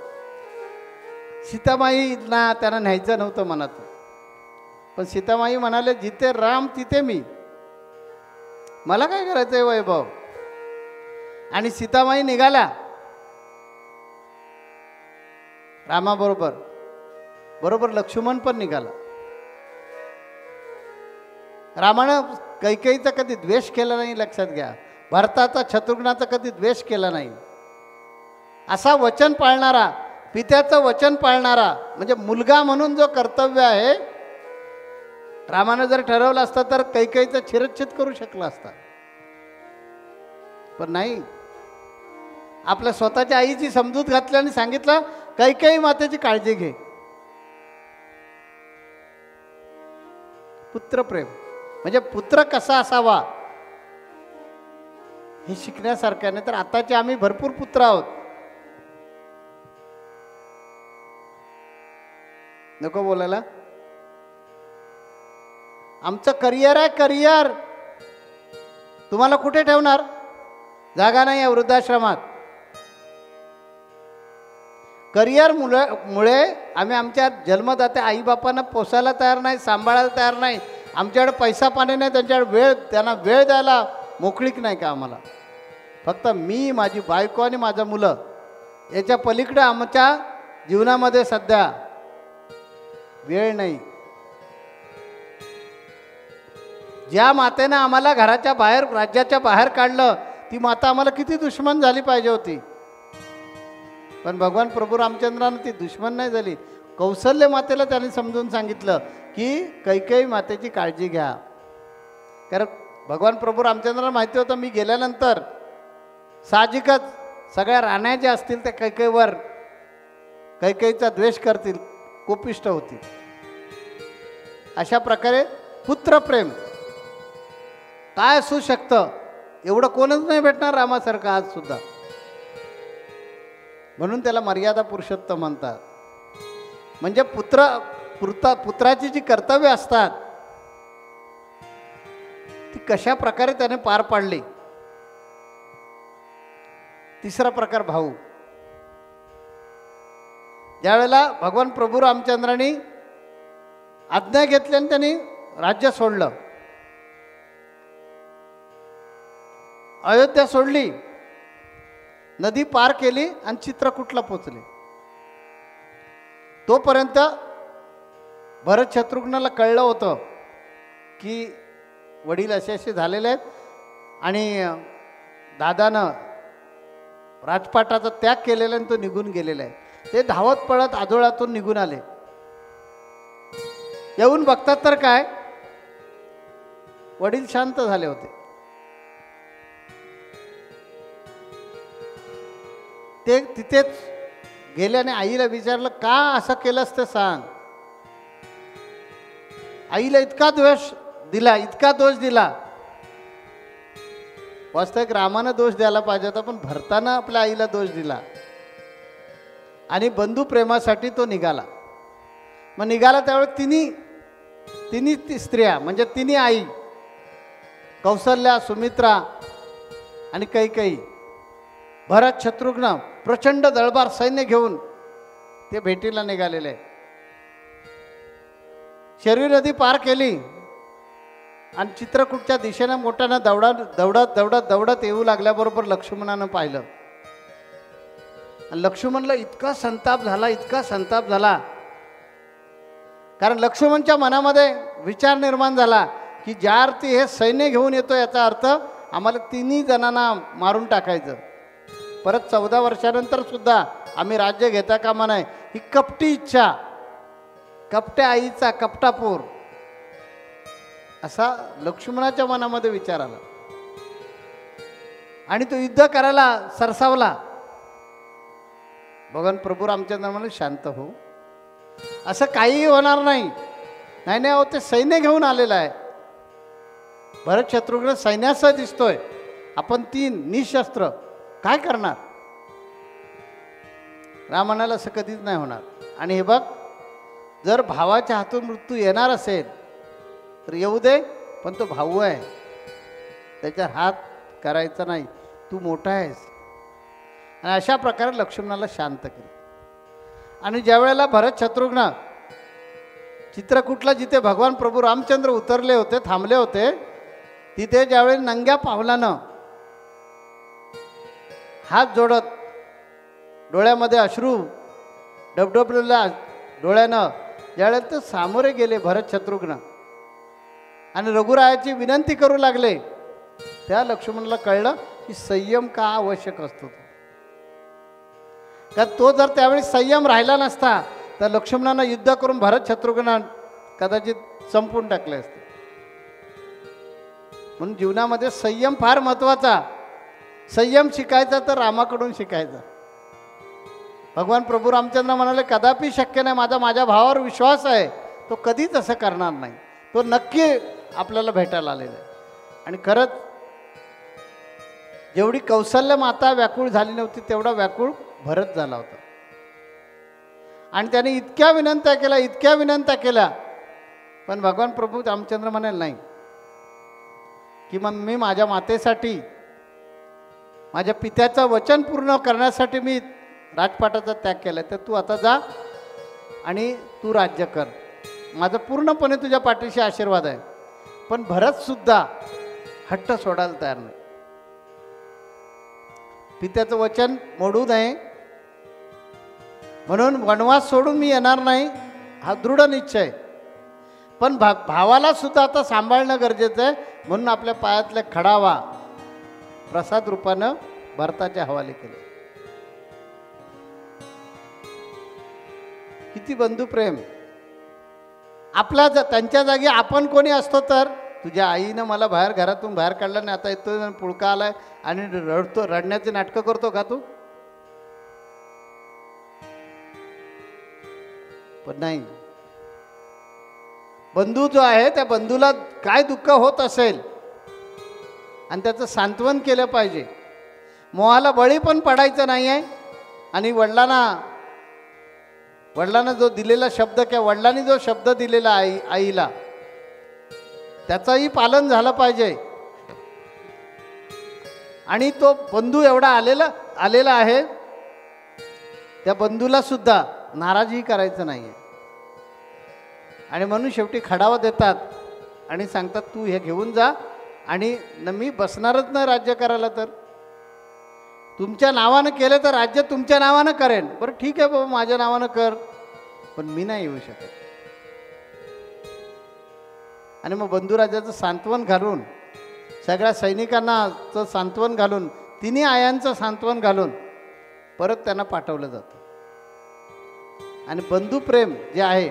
सीतामाईला त्यांना न्यायचं नव्हतं मनात, पण सीतामाई म्हणाले, जिथे राम तिथे मी, मला काय करायचं आहे वैभव. आणि सीतामाई निघाल्या रामाबरोबर, बरोबर लक्ष्मण पण निघाला. रामानं कैकेयीचा कधी द्वेष केला नाही, लक्षात घ्या. भरताचा, शत्रुघ्नाचा कधी द्वेष केला नाही. असा वचन पाळणारा, पित्याचं वचन पाळणारा, म्हणजे मुलगा म्हणून जो कर्तव्य आहे, रामानं जर ठरवलं असतं तर कैकेयीचा शिरच्छेद करू शकला असता, पण नाही. आपल्या स्वतःच्या आईची समजूत घातली आणि सांगितलं, कैकेयी मातेची काळजी घे. पुत्रप्रेम म्हणजे पुत्र कसा असावा हे शिकण्यासारखं नाही. तर आताचे आम्ही भरपूर पुत्र आहोत, नको बोलायला. आमचं करिअर आहे, करिअर. तुम्हाला कुठे ठेवणार, जागा नाही आहे वृद्धाश्रमात. करिअर मुळे आम्ही आमच्या जन्मदात्या आईबापांना पोसायला तयार नाही, सांभाळायला तयार नाही. आमच्याकडे पैसा पाणी नाही, त्यांना वेळ द्यायला मोकळीक नाही का आम्हाला. फक्त मी, माझी बायको आणि माझं मुलं, याच्या पलीकडे आमच्या जीवनामध्ये सध्या वेळ नाही. ज्या मातेनं आम्हाला घराच्या बाहेर, राज्याच्या बाहेर काढलं, ती माता आम्हाला किती दुश्मन झाली पाहिजे होती. पण भगवान प्रभू रामचंद्रानं ती दुश्मन नाही झाली. कौसल्य मातेला त्यांनी समजून सांगितलं की कैकेयी मातेची काळजी घ्या. कारण भगवान प्रभू रामचंद्राला माहिती होतं मी गेल्यानंतर साहजिकच सगळ्या राण्या ज्या असतील त्या कैकेयीवर, कैकेयीचा द्वेष करतील, कोपिष्ट होतील. अशा प्रकारे पुत्रप्रेम काय असू शकतं एवढं कोणच नाही भेटणार रामासारखं आज सुद्धा. म्हणून त्याला मर्यादा पुरुषोत्तम म्हणतात. म्हणजे पुत्राची जी कर्तव्य असतात ती कशा प्रकारे त्याने पार पाडली. तिसरा प्रकार भाऊ. ज्यावेळेला भगवान प्रभू रामचंद्रांनी आज्ञा घेतली आणि त्यांनी राज्य सोडलं, अयोध्या सोडली, नदी पार केली आणि चित्रकूटला पोचले. तोपर्यंत भरत शत्रुघ्नाला कळलं होतं की वडील असे झालेले आहेत आणि दादानं राजपाटाचा त्याग केलेला आणि तो निघून गेलेला आहे. ते धावत पळत आजोळातून निघून आले. येऊन बघतात तर काय, वडील शांत झाले होते. ते तिथेच गेले आणि आईला विचारलं का असं केलंस ते सांग. आईला इतका दोष दिला. वास्तविक रामानं दोष द्यायला पाहिजे होता, पण भरतानं आपल्या आईला दोष दिला आणि बंधू प्रेमासाठी तो निघाला. मग निघाला त्यावेळेस तिन्ही स्त्रिया म्हणजे तिन्ही आई, कौसल्या, सुमित्रा आणि कैकेयी, भरत शत्रुघ्न प्रचंड दळबार सैन्य घेऊन ते भेटीला निघालेले. शरयू नदी पार केली आणि चित्रकूटच्या दिशेनं मोठ्यानं दौडत येऊ लागल्याबरोबर लक्ष्मणानं पाहिलं. आणि लक्ष्मणला इतका संताप झाला, कारण लक्ष्मणच्या मनामध्ये विचार निर्माण झाला की ज्या अर्थी हे सैन्य घेऊन येतो याचा अर्थ आम्हाला तिन्ही जणांना मारून टाकायचं. परत 14 वर्षानंतर सुद्धा आम्ही राज्य घेता कामा नये. ही कपटी इच्छा, कपट्या आईचा कपटापूर, असा लक्ष्मणाच्या मनामध्ये विचार आला आणि तो युद्ध करायला सरसावला. भगवान प्रभू रामचंद्र म्हणाले शांत हो, असं काहीही होणार नाही. नाही हो, ते सैन्य घेऊन आलेलं आहे. भरत शत्रुघ्न सैन्यासह दिसतोय, आपण 3 निशस्त्र काय करणार. राम म्हणाला असं कधीच नाही होणार. आणि हे बघ, जर भावाच्या हातून मृत्यू येणार असेल तर येऊ दे, पण तो भाऊ आहे, त्याच्या हात करायचा नाही, तू मोठा आहेस. आणि अशा प्रकारे लक्ष्मणाला शांत केलं. आणि ज्या वेळेला भरत शत्रुघ्न चित्रकूटला जिथे भगवान प्रभू रामचंद्र उतरले होते, थांबले होते, तिथे ज्यावेळी नंग्या पावलानं हात जोडत, डोळ्यामध्ये अश्रू डबडबलेल्या डोळ्यानं ज्यावेळेला ते सामोरे गेले भरत शत्रुघ्न आणि रघुरायाची विनंती करू लागले, त्या लक्ष्मणाला कळलं की संयम का आवश्यक असतो. तर तो जर त्यावेळी संयम राहिला नसता तर लक्ष्मणानं युद्ध करून भरत शत्रुघ्न कदाचित संपून टाकले असते. म्हणून जीवनामध्ये संयम फार महत्त्वाचा. संयम शिकायचा तर रामाकडून शिकायचा. भगवान प्रभू रामचंद्र म्हणाले कदापि शक्य नाही, माझ्या भावावर विश्वास आहे, तो कधीच असं करणार नाही, तो नक्की आपल्याला भेटायला आलेला आहे. आणि खरंच जेवढी कौसल्य माता व्याकुळ झाली नव्हती तेवढा व्याकुळ भरत झाला होता. आणि त्याने इतक्या विनंत्या केल्या, पण भगवान प्रभू रामचंद्र म्हणाले नाही की मग मी माझ्या मातेसाठी, माझ्या पित्याचं वचन पूर्ण करण्यासाठी मी राजपाटाचा त्याग केला तर तू आता जा आणि तू राज्य कर. माझं पूर्णपणे तुझ्या पाठीशी आशीर्वाद आहे. पण भरतसुद्धा हट्ट सोडायला तयार नाही. पित्याचं वचन मोडू नये म्हणून वनवास सोडून मी येणार नाही हा दृढ निश्चय. पण भावाला सुद्धा आता सांभाळणं गरजेचं आहे. म्हणून आपल्या पायातले खडावा प्रसाद रूपानं भरताच्या हवाले केले. किती बंधुप्रेम. आपला त्यांच्या जागी आपण कोणी असतो तर तुझ्या आईनं मला बाहेर घरातून बाहेर काढलं नाही, आता येतो पुळका आलाय आणि रडतो, रडण्याचे नाटकं करतो का तू? पण नाही. बंधू जो आहे त्या बंधूला काय दुःख होत असेल आणि त्याचं सांत्वन केलं पाहिजे. मोहाला बळी पण पडायचं नाही आहे. आणि वडिलांना जो दिलेला शब्द किंवा वडिलांनी जो शब्द दिलेला आईला त्याचंही पालन झालं पाहिजे. आणि तो बंधू एवढा आलेला आहे त्या बंधूला सुद्धा नाराजही करायचं नाही आहे. आणि म्हणून शेवटी खडावा देतात आणि सांगतात तू हे घेऊन जा आणि मी बसणारच नाही राज्य करायला. तर तुमच्या नावानं केलं तर राज्य तुमच्या नावानं करेन. बरं ठीक आहे बाबा माझ्या नावानं कर, पण मी नाही येऊ शकत. आणि मग बंधुराजाचं सांत्वन घालून सगळ्या सैनिकांनाचं सांत्वन घालून तिन्ही आयांचं सांत्वन घालून परत त्यांना पाठवलं जातं. आणि बंधुप्रेम जे आहे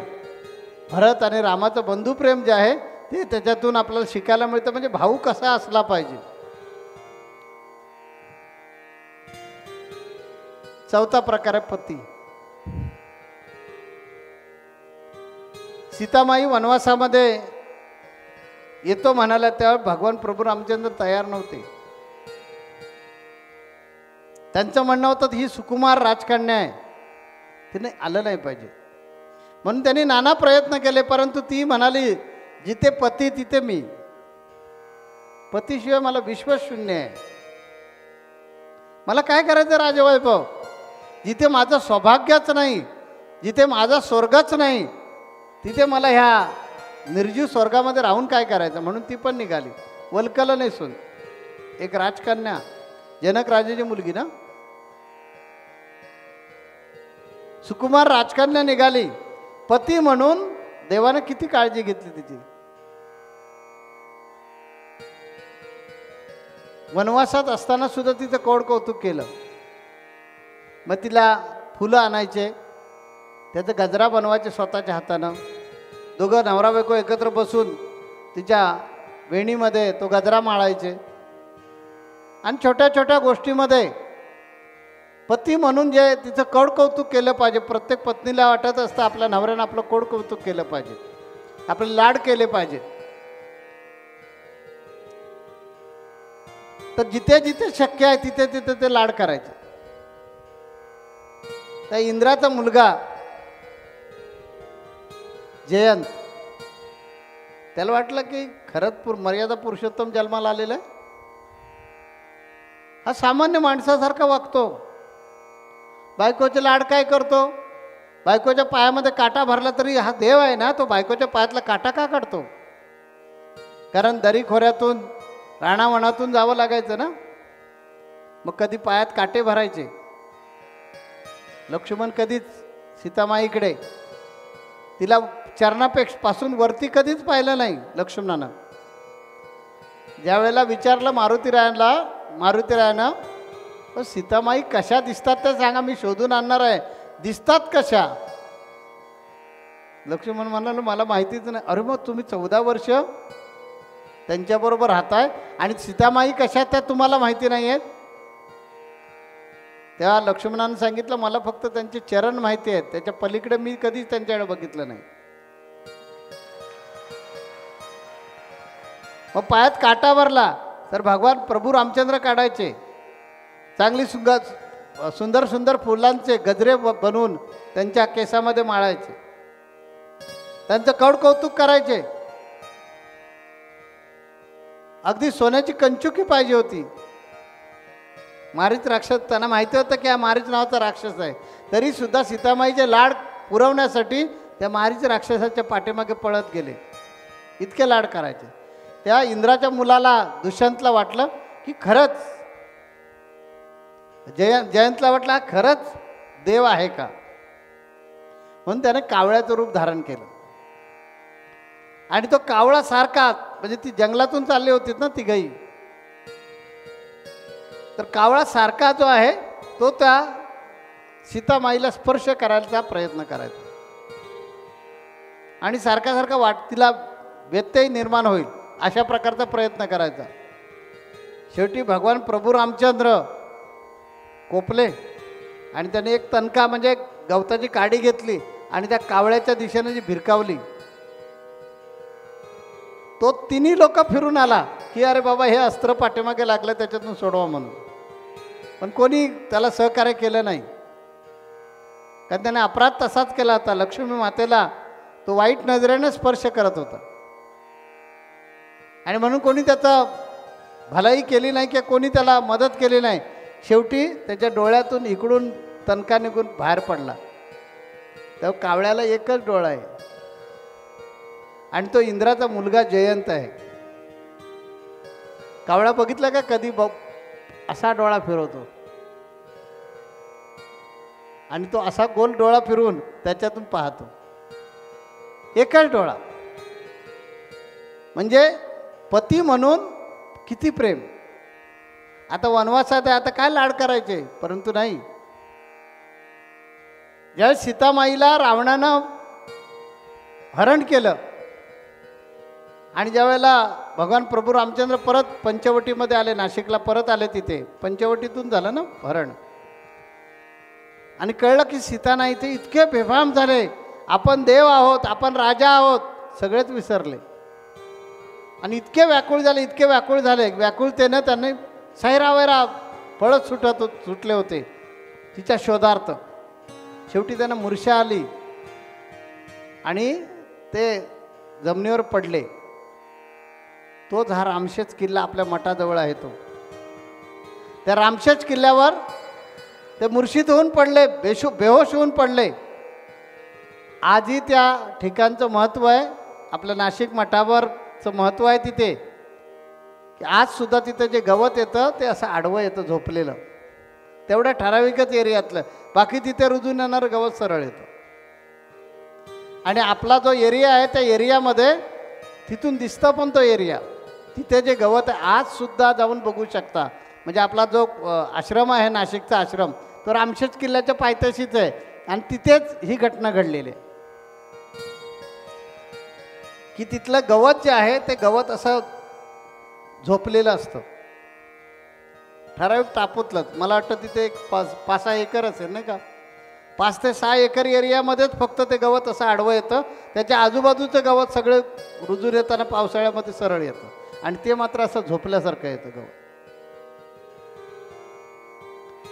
भरत आणि रामाचं बंधुप्रेम जे आहे ते त्याच्यातून आपल्याला शिकायला मिळतं. म्हणजे भाऊ कसा असला पाहिजे. चौथा प्रकार आहे पती. सीतामाई वनवासामध्ये येतो म्हणाला तेव्हा भगवान प्रभू रामचंद्र तयार नव्हते. त्यांचं म्हणणं होतं ही सुकुमार राजकन्या आहे, तिने आलं नाही पाहिजे. म्हणून त्यांनी नाना प्रयत्न केले, परंतु ती म्हणाली जिथे पती तिथे मी. पतीशिवाय मला विश्वास शून्य आहे. मला काय करायचं राजवैभव, जिथे माझं सौभाग्यच नाही, जिथे माझा स्वर्गच नाही, तिथे मला ह्या निर्जीव स्वर्गामध्ये राहून काय करायचं. म्हणून ती पण निघाली वल्कल नेसून. एक राजकन्या, जनक राजाची मुलगी ना, सुकुमार राजकन्या निघाली. पती म्हणून देवानं किती काळजी घेतली तिची. वनवासात असताना सुद्धा तिचं कौड कौतुक केलं. मग तिला फुलं आणायचे, त्याचं गजरा बनवायचे स्वतःच्या हातानं. दोघं नवरा बायको एकत्र बसून तिच्या वेणीमध्ये तो गजरा माळायचे. आणि छोट्या छोट्या गोष्टीमध्ये पती म्हणून जे तिचं कौड कौतुक केलं पाहिजे. प्रत्येक पत्नीला वाटत असतं आपल्या नवऱ्यानं आपलं कौड कौतुक केलं पाहिजे, आपले लाड केले पाहिजे. तर जिथे जिथे शक्य आहे तिथे तिथे ते लाड करायचे. त्या इंद्राचा मुलगा जयंत, त्याला वाटलं की खरंच मर्यादा पुरुषोत्तम जन्माला आलेला आहे. हा सामान्य माणसासारखा वागतो, बायकोचे लाड काय करतो. बायकोच्या पायामध्ये काटा भरला तरी हा देव आहे ना, तो बायकोच्या पायातला काटा का काढतो. कारण दरी खोऱ्यातून राणावनातून जावं लागायचं ना, मग कधी पायात काटे भरायचे. लक्ष्मण कधीच सीतामाईकडे तिला चरणापासून वरती कधीच पाहिलं नाही लक्ष्मणानं. ज्या वेळेला विचारलं मारुतीरायानं सीतामाई कशा दिसतात ते सांगा, मी शोधून आणणार आहे, दिसतात कशा. लक्ष्मण म्हणाल मला माहितीच नाही. अरे मग तुम्ही 14 वर्ष त्यांच्याबरोबर राहताय आणि सीतामाई कशा त्या तुम्हाला माहिती नाही आहेत. तेव्हा लक्ष्मणानं सांगितलं मला फक्त त्यांचे चरण माहिती आहेत, त्याच्या पलीकडे मी कधीच त्यांच्याकडे बघितलं नाही. मग पायात काटा भरला तर भगवान प्रभू रामचंद्र काढायचे. चांगली सुंदर सुंदर फुलांचे गजरे बनवून त्यांच्या केसामध्ये माळायचे, त्यांचं कौड कौतुक करायचे. अगदी सोन्याची कंचुकी पाहिजे होती. मारीच राक्षस, त्यांना माहिती होतं की हा मारीच नावाचा राक्षस आहे, तरीसुद्धा सीतामाईचे लाड पुरवण्यासाठी त्या मारीच राक्षसाच्या पाठीमागे पळत गेले. इतके लाड करायचे. त्या इंद्राच्या मुलाला दुष्यंतला वाटलं की खरंच जयंतला वाटलं हा खरंच देव आहे का, म्हणून त्याने कावळ्याचं रूप धारण केलं. आणि तो कावळा सारखा, म्हणजे ती जंगलातून चालली होती ना ती गाई, तर कावळा सारखा जो आहे तो त्या सीतामाईला स्पर्श करायचा प्रयत्न करायचा आणि सारखा सारखा तिला व्यत्यय निर्माण होईल अशा प्रकारचा प्रयत्न करायचा. शेवटी भगवान प्रभू रामचंद्र कोपले आणि त्याने एक तणका म्हणजे गवताची काडी घेतली आणि त्या कावळ्याच्या दिशेने जी भिरकावली, तो तिन्ही लोक फिरून आला की अरे बाबा हे अस्त्र पाठीमागे लागलं त्याच्यातून सोडवा म्हणून, पण कोणी त्याला सहकार्य केलं नाही. कारण त्याने अपराध तसाच केला होता. लक्ष्मी मातेला तो वाईट नजरेने स्पर्श करत होता आणि म्हणून कोणी त्याचा भलाई केली नाही किंवा कोणी त्याला मदत केली नाही. शेवटी त्याच्या डोळ्यातून इकडून तणका निघून बाहेर पडला. तेव्हा कावळ्याला एकच डोळा आहे आणि तो इंद्राचा मुलगा जयंत आहे. कावळा बघितला का कधी असा डोळा फिरवतो आणि तो असा गोल डोळा फिरवून त्याच्यातून पाहतो, एकच डोळा. म्हणजे पती म्हणून किती प्रेम. आता वनवासात आहे, आता काय लाड करायचे, परंतु नाही. ज्यावेळेस सीतामाईला रावणानं हरण केलं आणि ज्यावेळेला भगवान प्रभू रामचंद्र परत पंचवटीमध्ये आले, नाशिकला परत आले, तिथे पंचवटीतून झालं ना हरण, आणि कळलं की सीता नाही, ते इतके बेफाम झाले, आपण देव आहोत, आपण राजा आहोत, सगळेच विसरले आणि इतके व्याकुळ झाले, इतके व्याकुळ झाले. व्याकुळतेनं त्यांनी सैरावैरा पळत सुटले होते तिच्या शोधार्थ. शेवटी त्यांना मूर्छा आली आणि ते जमिनीवर पडले. तोच हा रामशेज किल्ला आपल्या मठाजवळ आहे. तो त्या रामशेज किल्ल्यावर ते मूर्छित होऊन पडले, बेहोश होऊन पडले. आजही त्या ठिकाणचं महत्त्व आहे, आपल्या नाशिक मठावरचं महत्त्व आहे तिथे, की आजसुद्धा तिथं जे गवत येतं ते असं आडवं येतं झोपलेलं, तेवढ्या ठराविकच एरियातलं. बाकी तिथे रुजून येणारं गवत सरळ येतं. आणि आपला जो एरिया आहे त्या एरियामध्ये तिथून दिसतं पण तो एरिया, तिथे जे गवत आहे आजसुद्धा जाऊन बघू शकता. म्हणजे आपला जो आश्रम आहे नाशिकचा आश्रम, तो रामशेज किल्ल्याच्या पायथ्याशीच आहे आणि तिथेच ही घटना घडलेली आहे की तिथलं गवत जे आहे ते गवत असं झोपलेलं असतं ठराविक टापूतलंच. मला वाटतं तिथे एक 5-6 एकर असेल नाही का, 5 ते 6 एकर एरियामध्येच फक्त ते गवत असं आडवं येतं. त्याच्या आजूबाजूचं गवत सगळं रुजून येताना पावसाळ्यामध्ये सरळ येतं आणि ते मात्र असं झोपल्यासारखं येतं गवत.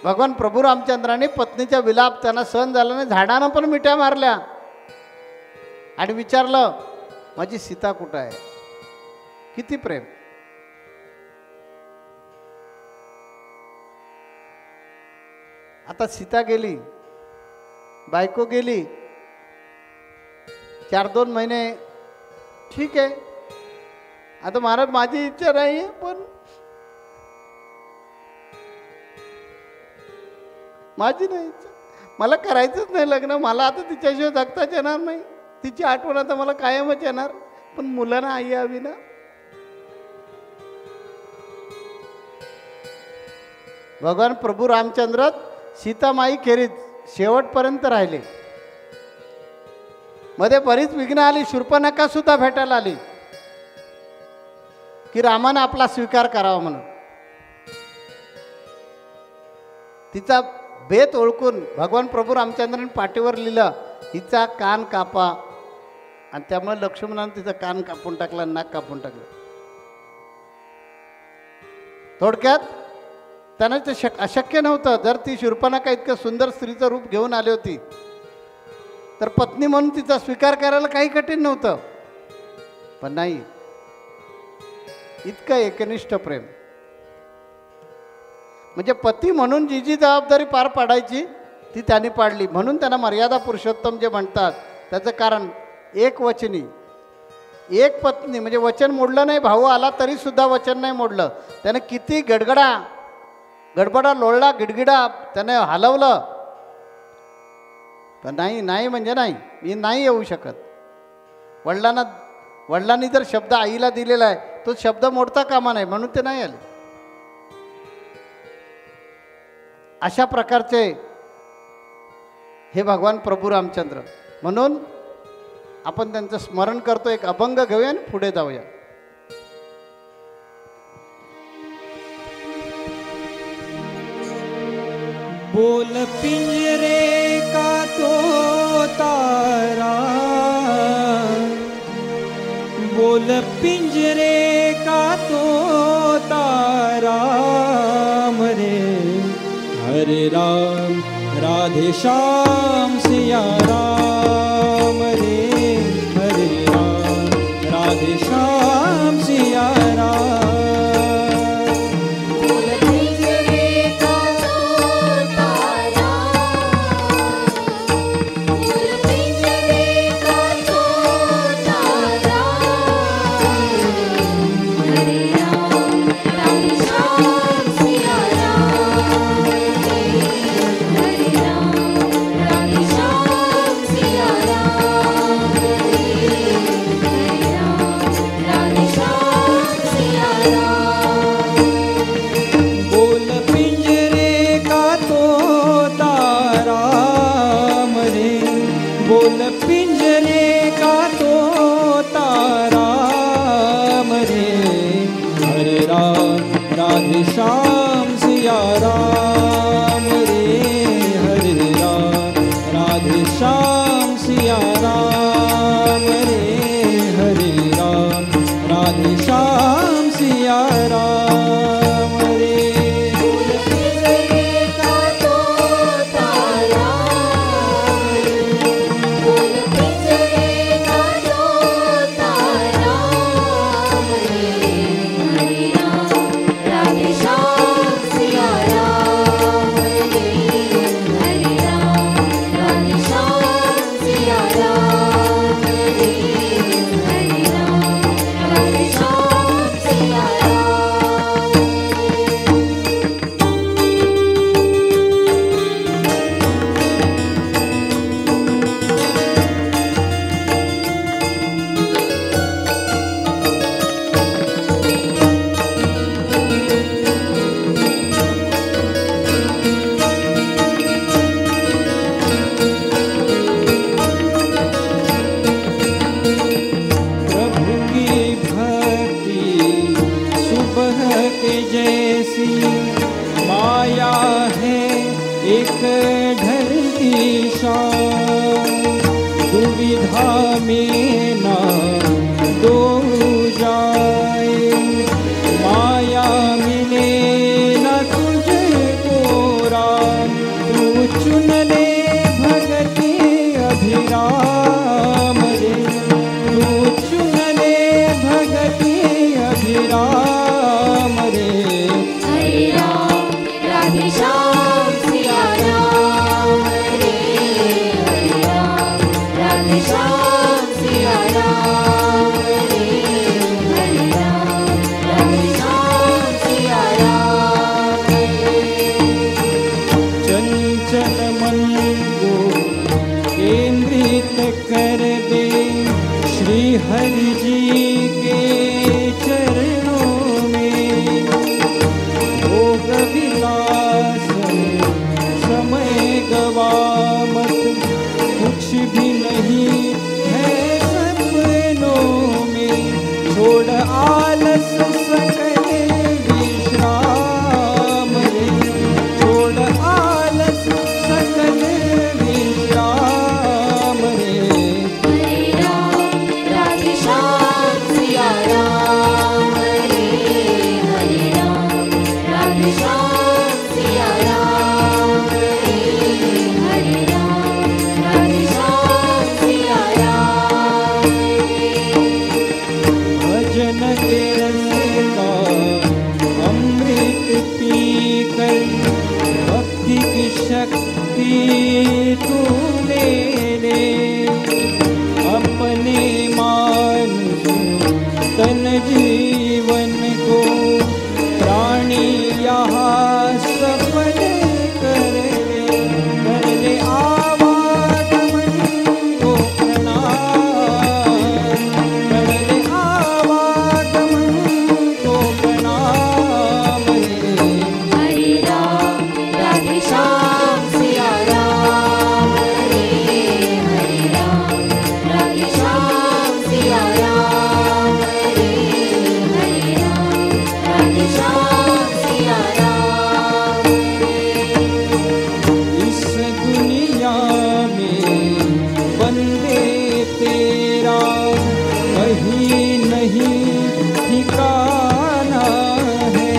भगवान प्रभू रामचंद्राने पत्नीच्या विलाप त्यांना सहन झाला नाही, झाडानं पण मिठ्या मारल्या आणि विचारलं माझी सीता कुठं आहे. किती प्रेम. आता सीता गेली, बायको गेली, 4-2 महिने ठीक आहे. आता महाराज माझी इच्छा नाही आहे, पण माझी नाही इच्छा, मला करायचंच नाही लग्न, मला आता तिच्याशिवाय जगताच येणार नाही, तिची आठवण आता मला कायमच येणार, पण मुलांना आई हवी ना. भगवान प्रभू रामचंद्र सीतामाई खेरीज शेवटपर्यंत राहिले. मध्ये बरीच विघ्न आली, शूर्पणखा सुद्धा भेटायला आली की रामानं आपला स्वीकार करावा म्हणून. तिचा बेत ओळखून भगवान प्रभू रामचंद्राने पाठीवर लिहिलं हिचा कान कापा, आणि त्यामुळे लक्ष्मणाने तिचा कान कापून टाकला, नाक कापून टाकलं. थोडक्यात त्यांना ते अशक्य नव्हतं. जर ती शूर्पणखा इतकं सुंदर स्त्रीचं रूप घेऊन आली होती तर पत्नी म्हणून तिचा स्वीकार करायला काही कठीण नव्हतं. पण नाही, इतकं एकनिष्ठ प्रेम. म्हणजे पती म्हणून जी जी जबाबदारी पार पाडायची ती त्यांनी पाडली. म्हणून त्यांना मर्यादा पुरुषोत्तम जे म्हणतात त्याचं कारण एक वचनी, एक पत्नी. म्हणजे वचन मोडलं नाही, भाऊ आला तरीसुद्धा वचन नाही मोडलं. त्यानं किती गडबडा लोळला, गिडगिडा त्याने हलवलं, पण नाही म्हणजे नाही, मी नाही येऊ शकत. वडिलांनी जर शब्द आईला दिलेला आहे तो शब्द मोडता कामा नाही, म्हणून ते नाही आले. अशा प्रकारचे हे भगवान प्रभू रामचंद्र. म्हणून आपण त्यांचं स्मरण करतो. एक अभंग घेऊया आणि पुढे जाऊया. बोल पिंजरे का तो तारा, बोल पिंजरे का तो तारा मरे. हरे राम राधे श्याम सिया राम रे. हरे राम राधे श्याम सिया राम. श्याम सिया राम रे. हरे राम राधे श्याम सिया राम रे. हरे राम राधे श्याम सिया राम रे. श्याम सिया जहाँ सफल कर ले आवागमन को प्रणाम, कर ले आवागमन को प्रणाम हरे राम राधे श्याम सिया राम, हरे राम राधे श्याम सिया राम, हरे राम राधे श्याम सिया राम। इस दुनिया में बंदे तेरा कहीं नहीं ठिकाना है,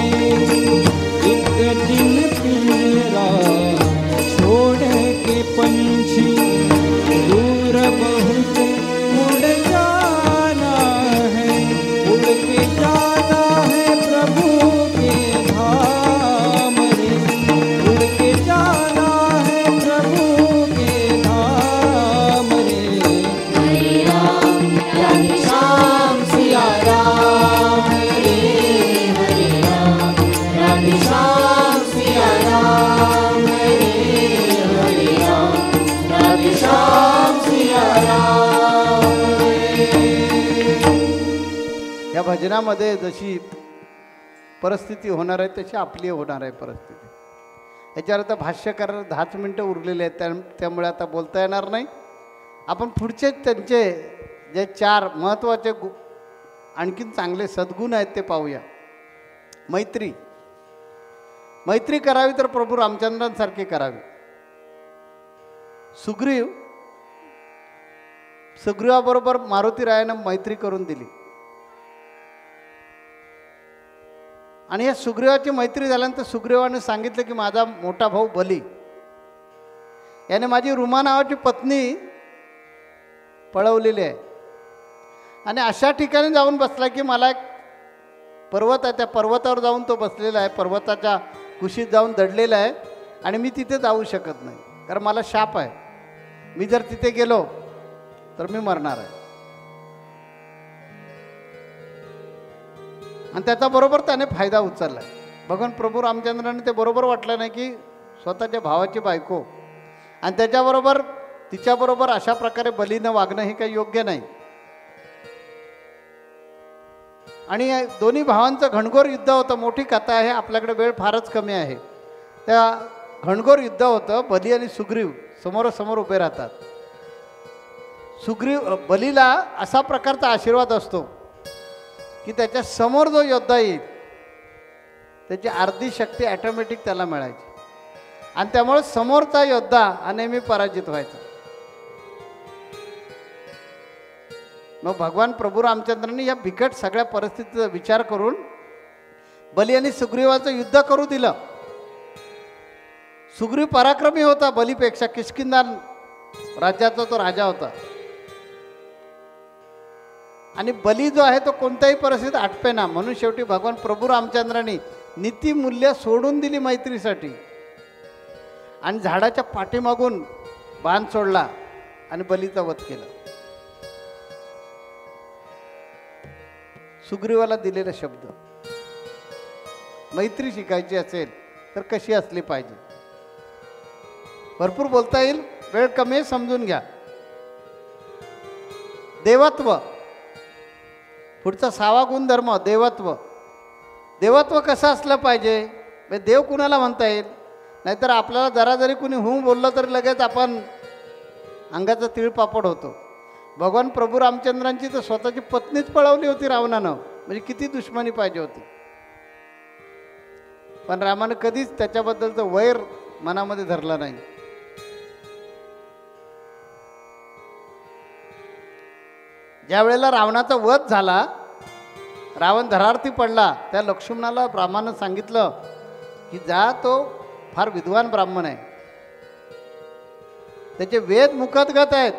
एक दिन तेरा छोड़ के पंछी दूर बहुत उड़ जाना है, उड़ के जाना है प्रभु के धाम रे, उड़ के जाना है प्रभु के धाम रे। हरे राम राधे श्याम सिया राम, हरे राम राधे श्याम सिया राम, हरे राम राधे श्याम सिया राम। या भजनामध्ये जशी परिस्थिती होणार आहे तशी आपली होणार आहे परिस्थिती. याच्यावर आता भाष्यकार 10 मिनटं उरलेले आहेत, त्यामुळे आता बोलता येणार नाही. आपण पुढचे त्यांचे जे 4 महत्त्वाचे आणखीन चांगले सद्गुण आहेत ते पाहूया. मैत्री. मैत्री करावी तर प्रभू रामचंद्रांसारखी करावी. सुग्रीवाबरोबर मारुतीरायानं मैत्री करून दिली आणि या सुग्रीवाची मैत्री झाल्यानंतर सुग्रीवाने सांगितलं की माझा मोठा भाऊ बली याने माझी रुमा नावाची पत्नी पळवलेली आहे आणि अशा ठिकाणी जाऊन बसला की मला एक पर्वत आहे, त्या पर्वतावर जाऊन तो बसलेला आहे, पर्वताच्या कुशीत जाऊन दडलेला आहे आणि मी तिथे जाऊ शकत नाही कारण मला शाप आहे. मी जर तिथे गेलो तर मी मरणार आहे. आणि त्याच्याबरोबर त्याने फायदा उचलला. भगवान प्रभू रामचंद्राने ते बरोबर वाटलं नाही की स्वतःच्या भावाची बायको आणि त्याच्याबरोबर तिच्याबरोबर अशा प्रकारे बलीनं वागणं हे काही योग्य नाही. आणि दोन्ही भावांचं घणघोर युद्ध होतं. मोठी कथा आहे, आपल्याकडे वेळ फारच कमी आहे. त्या घणघोर युद्ध होतं. बली आणि सुग्रीव समोरासमोर उभे राहतात. बलीला असा प्रकारचा आशीर्वाद असतो की त्याच्या समोर जो योद्धा येईल त्याची अर्धी शक्ती ॲटोमॅटिक त्याला मिळायची आणि त्यामुळे समोरचा योद्धा नेहमी पराजित व्हायचा. मग भगवान प्रभू रामचंद्रांनी या बिकट सगळ्या परिस्थितीचा विचार करून बली आणि सुग्रीवाचं युद्ध करू दिलं. सुग्रीव पराक्रमी होता बलीपेक्षा. किष्किंधा राज्याचा तो राजा होता आणि बली जो आहे तो कोणत्याही परिस्थितीत आटपेना. म्हणून शेवटी भगवान प्रभू रामचंद्रांनी नीतिमूल्य सोडून दिली मैत्रीसाठी आणि झाडाच्या पाठीमागून बाण सोडला आणि बलीचा वध केला. सुग्रीवाला दिलेला शब्द. मैत्री शिकायची असेल तर कशी असली पाहिजे. भरपूर बोलता येईल, वेळ कमी आहे, समजून घ्या. देवत्व. पुढचा 6वा गुणधर्म देवत्व. देवत्व कसं असलं पाहिजे? देव कुणाला म्हणता येईल? नाहीतर आपल्याला जरा जरी कुणी बोललं तरी लगेच आपण अंगाचा तिळपापड होतो. भगवान प्रभू रामचंद्रांची तर स्वतःची पत्नीच पळवली होती रावणानं. म्हणजे किती दुश्मनी पाहिजे होती. पण रामानं कधीच त्याच्याबद्दलचं वैर मनामध्ये धरलं नाही. ज्या वेळेला रावणाचा वध झाला, रावण धरार्थी पडला, त्या लक्ष्मणाला रामानं सांगितलं की जा, तो फार विद्वान ब्राह्मण आहे, त्याचे वेद मुखतगत आहेत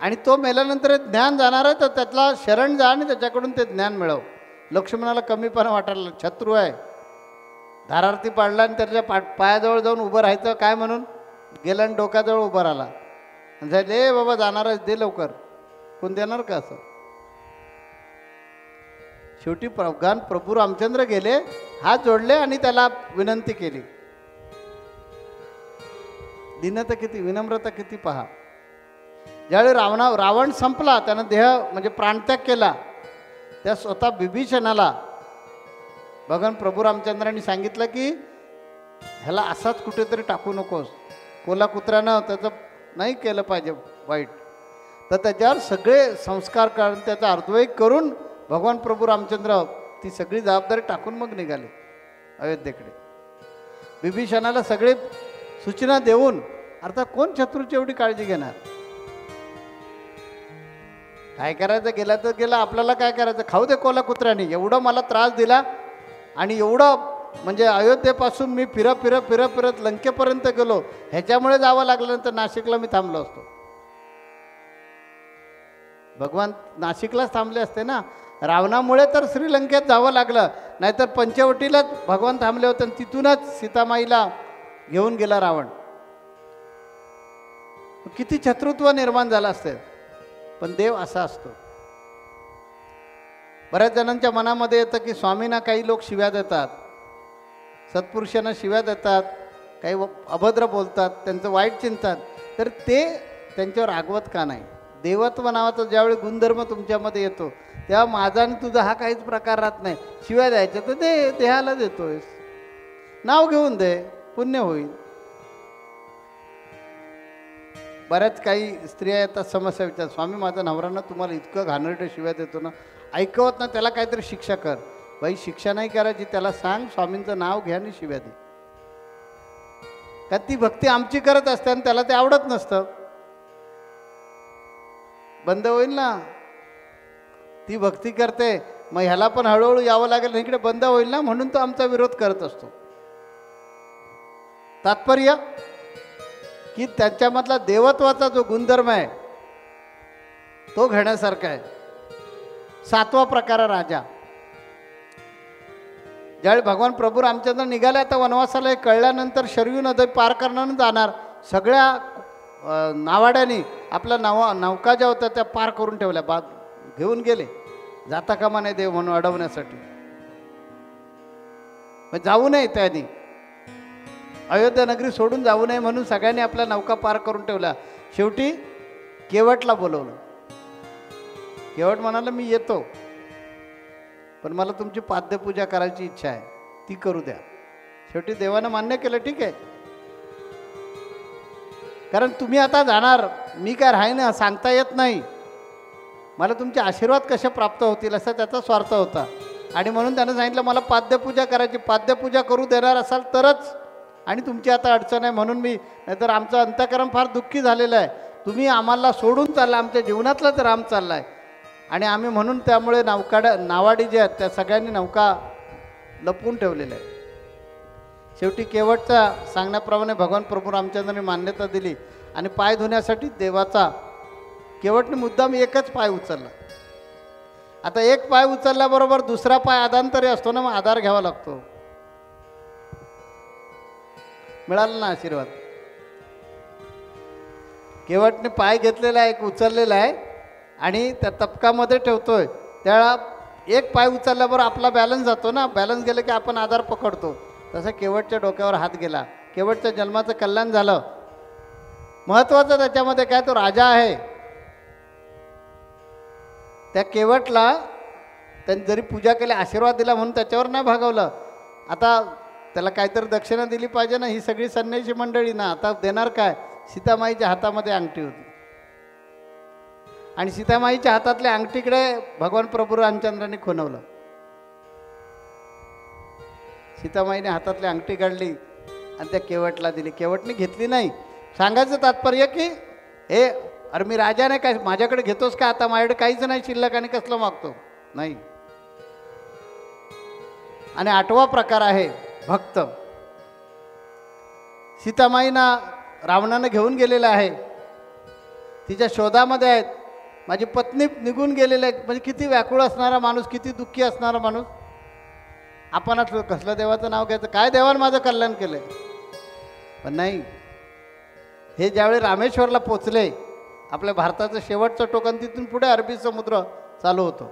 आणि तो मेल्यानंतर ज्ञान जाणार आहे, तर त्यातला शरण जा आणि त्याच्याकडून ते ज्ञान मिळव. लक्ष्मणाला कमीपणा वाटायला. शत्रू आहे, धारार्थी पाडला आणि त्याच्या पायाजवळ जाऊन उभं राहायचं काय म्हणून? गेला आणि डोक्याजवळ उभं राहिला. दे बाबा जाणारच, दे लवकर. कोण देणार का असं? शेवटी भगवान प्रभू रामचंद्र गेले, हात जोडले आणि त्याला विनंती केली. दीनता किती, विनम्रता किती पहा. ज्यावेळी रावण संपला, त्यानं देह म्हणजे प्राणत्याग केला, त्या स्वतः विभीषणाला भगवान प्रभू रामचंद्रांनी सांगितलं की ह्याला असाच कुठेतरी टाकू नकोस, कोला कुत्र्यानं त्याचं नाही केलं पाहिजे वाईट. तर त्याच्यावर सगळे संस्कार करून त्याचा अर्धवैक करून भगवान प्रभू रामचंद्र ती सगळी जबाबदारी टाकून मग निघाले अयोध्येकडे. विभीषणाला सगळे सूचना देऊन, अर्थात कोण शत्रूची एवढी काळजी घेणार. काय करायचं, गेला तर गेला, आपल्याला काय करायचं, खाऊ दे कोला कुत्र्याने. एवढं मला त्रास दिला आणि एवढं म्हणजे अयोध्येपासून मी फिरत लंकेपर्यंत गेलो, ह्याच्यामुळे जावं लागलं, नंतर नाशिकला मी थांबलो असतो. भगवान नाशिकलाच थांबले असते ना. रावणामुळे तर श्रीलंकेत जावं लागलं, नाहीतर पंचवटीलाच भगवान थांबले होते आणि तिथूनच सीतामाईला घेऊन गेला रावण. किती शत्रुत्व निर्माण झालं असते. पण देव असा असतो. बऱ्याच जणांच्या मनामध्ये येतं की स्वामींना काही लोक शिव्या देतात, सत्पुरुषांना शिव्या देतात, काही अभद्र बोलतात, त्यांचं वाईट चिंतात, तर ते त्यांच्यावर रागवत का नाही. देवत्व नावाचा ज्यावेळी गुणधर्म तुमच्यामध्ये येतो तेव्हा माझा आणि तुझा हा काहीच प्रकार राहत नाही. शिव्या द्यायच्या तर दे, देहाला देतोयस, नाव घेऊन दे, पुण्य होईल. बऱ्याच काही स्त्रिया येतात समस्या विचार, स्वामी माझा नवरानं तुम्हाला इतकं घाणेरडं शिव्या देतो ना, ऐकवत ना, त्याला काहीतरी शिक्षा कर. बाई शिक्षा नाही करायची, त्याला सांग स्वामींचं नाव घ्या आणि शिव्या दे. का ती भक्ती आमची करत असते आणि त्याला ते आवडत नसतं. बंद होईल ना, ती भक्ती करते, मग ह्याला पण हळूहळू यावं लागेल, इकडे बंद होईल ना, म्हणून तो आमचा विरोध करत असतो. तात्पर्य की त्यांच्यामधला देवत्वाचा जो गुणधर्म आहे तो घेण्यासारखा आहे. 7वा प्रकार राजा. ज्यावेळी भगवान प्रभू रामचंद्र निघाले आता वनवासाला, कळल्यानंतर शरयू नदी पार करणार जाणार, सगळ्या नावाड्यांनी आपल्या नौका ज्या होत्या त्या पार करून ठेवल्या, बाद घेऊन गेले. जाता कामा नाही देव म्हणून अडवण्यासाठी. मग जाऊ नये, त्यांनी अयोध्या नगरी सोडून जाऊ नये म्हणून सगळ्यांनी आपल्या नौका पार करून ठेवल्या. शेवटी केवटला बोलवलं. केवट म्हणाला मी येतो, पण मला तुमची पाद्यपूजा करायची इच्छा आहे, ती करू द्या. शेवटी देवानं मान्य केलं, ठीक आहे, कारण तुम्ही आता जाणार, मी काय राहीन सांगता येत नाही, मला तुमचे आशीर्वाद कसे प्राप्त होतील असा त्याचा स्वार्थ होता. आणि म्हणून त्यानं सांगितलं मला पाद्यपूजा करायची, पाद्यपूजा करू देणार असाल तरच, आणि तुमची आता अडचण आहे म्हणून मी, नाहीतर आमचं अंतःकरण फार दुःखी झालेलं आहे, तुम्ही आम्हाला सोडून चालला, आमच्या जीवनातला तर राम चालला आहे. आणि आम्ही म्हणून त्यामुळे नावाडी जे आहेत त्या सगळ्यांनी नौका लपवून ठेवलेल्या आहे. शेवटी केवटच्या सांगण्याप्रमाणे भगवान प्रभू रामचंद्रांनी मान्यता दिली आणि पाय धुण्यासाठी देवाचा केवटने मुद्दाम एकच पाय उचलला. आता एक पाय उचलल्याबरोबर दुसरा पाय आदांतरी असतो ना, मग आधार घ्यावा लागतो. मिळाला ना आशीर्वाद. केवटने पाय घेतलेला आहे, एक उचललेला आहे आणि त्या तपकामध्ये ठेवतोय. त्यावेळा एक पाय उचलल्याबरोबर आपला बॅलन्स जातो ना, बॅलन्स गेलं की आपण आधार पकडतो. तसं केवटच्या डोक्यावर हात गेला. केवटच्या जन्माचं कल्याण झालं. महत्त्वाचं त्याच्यामध्ये काय, तो राजा आहे. त्या केवटला त्यांनी जरी पूजा केली, आशीर्वाद दिला म्हणून त्याच्यावर नाही भागवलं. आता त्याला काहीतरी दक्षिणा दिली पाहिजे ना. ही सगळी संन्यासी मंडळी ना, आता देणार काय. सीतामाईच्या हातामध्ये अंगठी होती आणि सीतामाईच्या हातातल्या अंगठीकडे भगवान प्रभू रामचंद्रांनी खुणवलं. सीतामाईने हातातली अंगठी काढली आणि त्या केवटला दिली. केवटने घेतली नाही. सांगायचं तात्पर्य की हे अरे मी राजा नाही काय, माझ्याकडे घेतोस का, आता माझ्याकडे काहीच नाही शिल्लक आणि कसलं मागतो नाही. आणि 8वा प्रकार आहे भक्त. सीतामाईना रावणानं घेऊन गेलेलं आहे, तिच्या शोधामध्ये आहेत. माझी पत्नी निघून गेलेली आहे. म्हणजे किती व्याकुळ असणारा माणूस, किती दुःखी असणारा माणूस. आपण कसलं देवाचं नाव घ्यायचं, काय देवानं माझं कल्याण केलंय. पण नाही, हे ज्यावेळी रामेश्वरला पोचले, आपल्या भारताचं शेवटचं टोकन, तिथून पुढे अरबी समुद्र चालू होतो.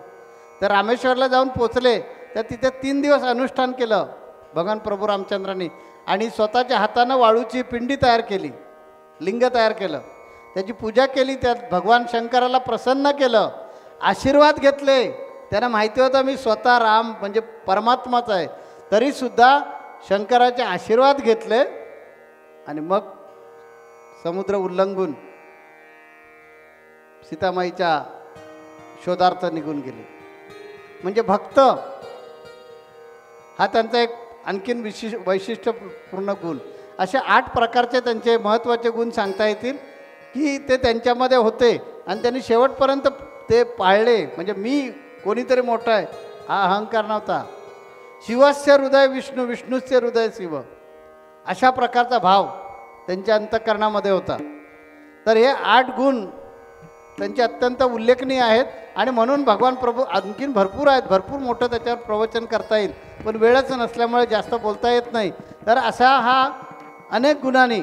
तर रामेश्वरला जाऊन पोचले तर तिथे 3 दिवस अनुष्ठान केलं भगवान प्रभू रामचंद्रांनी आणि स्वतःच्या हातानं वाळूची पिंडी तयार केली, लिंग तयार केलं, त्याची पूजा केली, त्यात भगवान शंकराला प्रसन्न केलं, आशीर्वाद घेतले. त्यांना माहिती होतं मी स्वतः राम म्हणजे परमात्माच आहे, तरीसुद्धा शंकराचे आशीर्वाद घेतले आणि मग समुद्र उल्लंघून सीतामाईच्या शोधार्थ निघून गेले. म्हणजे भक्त हा त्यांचा एक आणखीन वैशिष्ट्यपूर्ण गुण. असे 8 प्रकारचे त्यांचे महत्त्वाचे गुण सांगता येतील की ते त्यांच्यामध्ये होते आणि त्यांनी शेवटपर्यंत ते पाळले. म्हणजे मी कोणीतरी मोठा आहे हा अहंकार नव्हता. शिवस्य हृदय विष्णू विष्णूस्य हृदय शिव, अशा प्रकारचा भाव त्यांच्या अंतःकरणामध्ये होता. तर हे 8 गुण त्यांचे अत्यंत उल्लेखनीय आहेत आणि म्हणून भगवान प्रभू आणखीन भरपूर आहेत, भरपूर मोठं त्याच्यावर प्रवचन करता येईल, पण वेळच नसल्यामुळे जास्त बोलता येत नाही. तर असा हा अनेक गुणांनी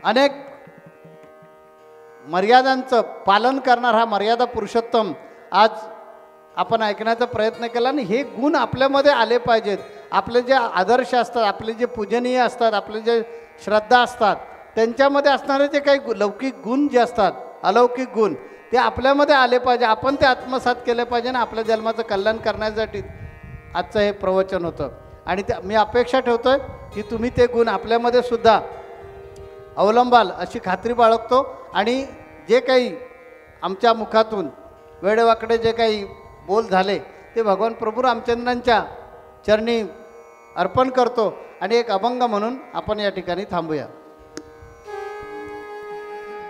अनेक मर्यादांचं पालन करणारा हा मर्यादा पुरुषोत्तम आज आपण ऐकण्याचा प्रयत्न केला. आणि हे गुण आपल्यामध्ये आले पाहिजेत. आपले जे आदर्श असतात, आपले जे पूजनीय असतात, आपले जे श्रद्धा असतात, त्यांच्यामध्ये असणारे जे काही लौकिक गुण जे असतात, अलौकिक गुण, ते आपल्यामध्ये आले पाहिजे. आपण ते आत्मसात केले पाहिजे आणि आपल्या जन्माचं कल्याण करण्यासाठी आजचं हे प्रवचन होतं. आणि ते मी अपेक्षा ठेवतो आहे की तुम्ही ते गुण आपल्यामध्ये सुद्धा अवलंबाल अशी खात्री बाळगतो. आणि जे काही आमच्या मुखातून वेडेवाकडे जे काही बोल झाले ते भगवान प्रभू रामचंद्रांच्या चरणी अर्पण करतो. आणि एक अभंग म्हणून आपण या ठिकाणी थांबूया.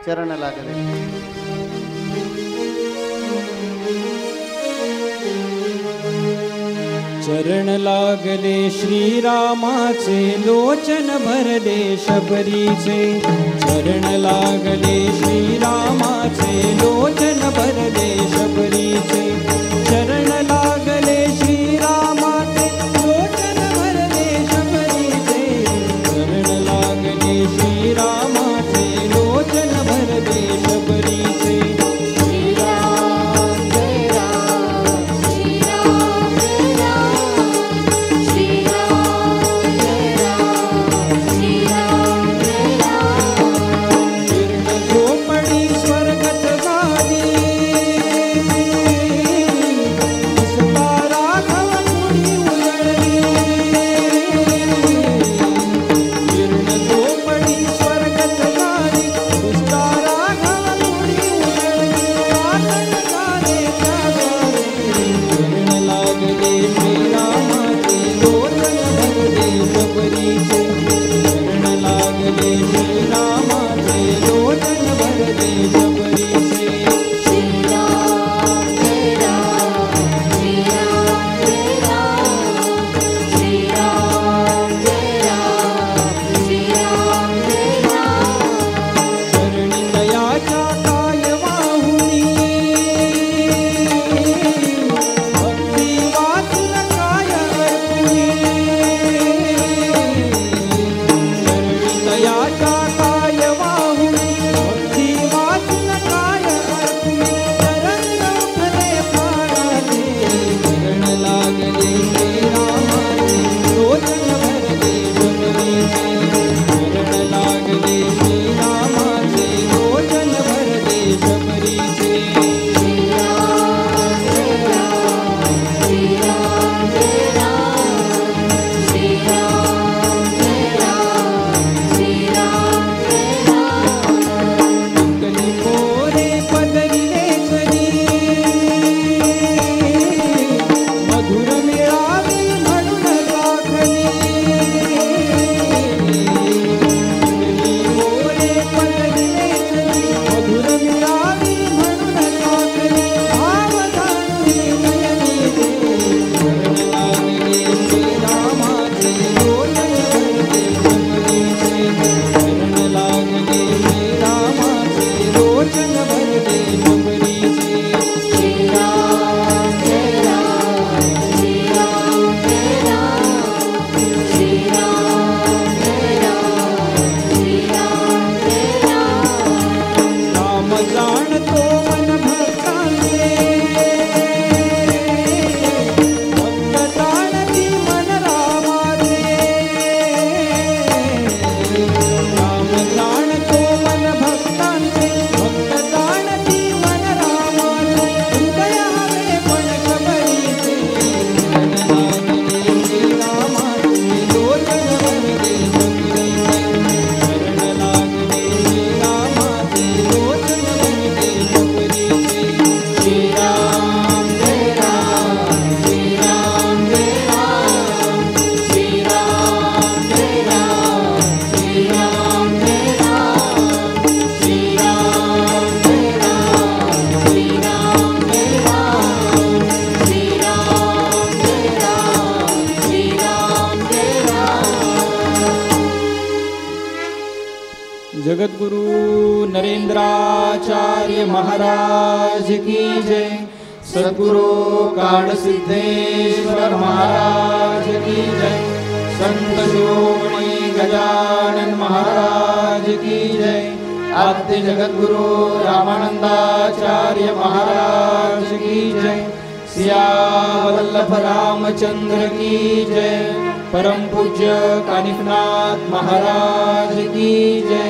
चरण लागले. चरण लागले श्रीरामाचे, लोचन भरले शबरीचे. चरण लागले श्रीरामाचे, लोचन भरले शबरीचे. चरण लागले श्रीरामाचे, लोचन भरले शबरीचे. चरण लागले श्रीरामाचे, लोचन भरले शबरीचे. काय जगद्गुरु नरेंद्राचार्य महाराज की जय। सद्गुरु काड सिद्धेश्वर महाराज की जय। संत शिरोमणि गजानन महाराज की जय। आद्य जगद्गुरु रामानंदाचार्य महाराज की जय। सियावल्लभ रामचंद्र की जय। परम पूज्य कानिफनाथ महाराज की जय।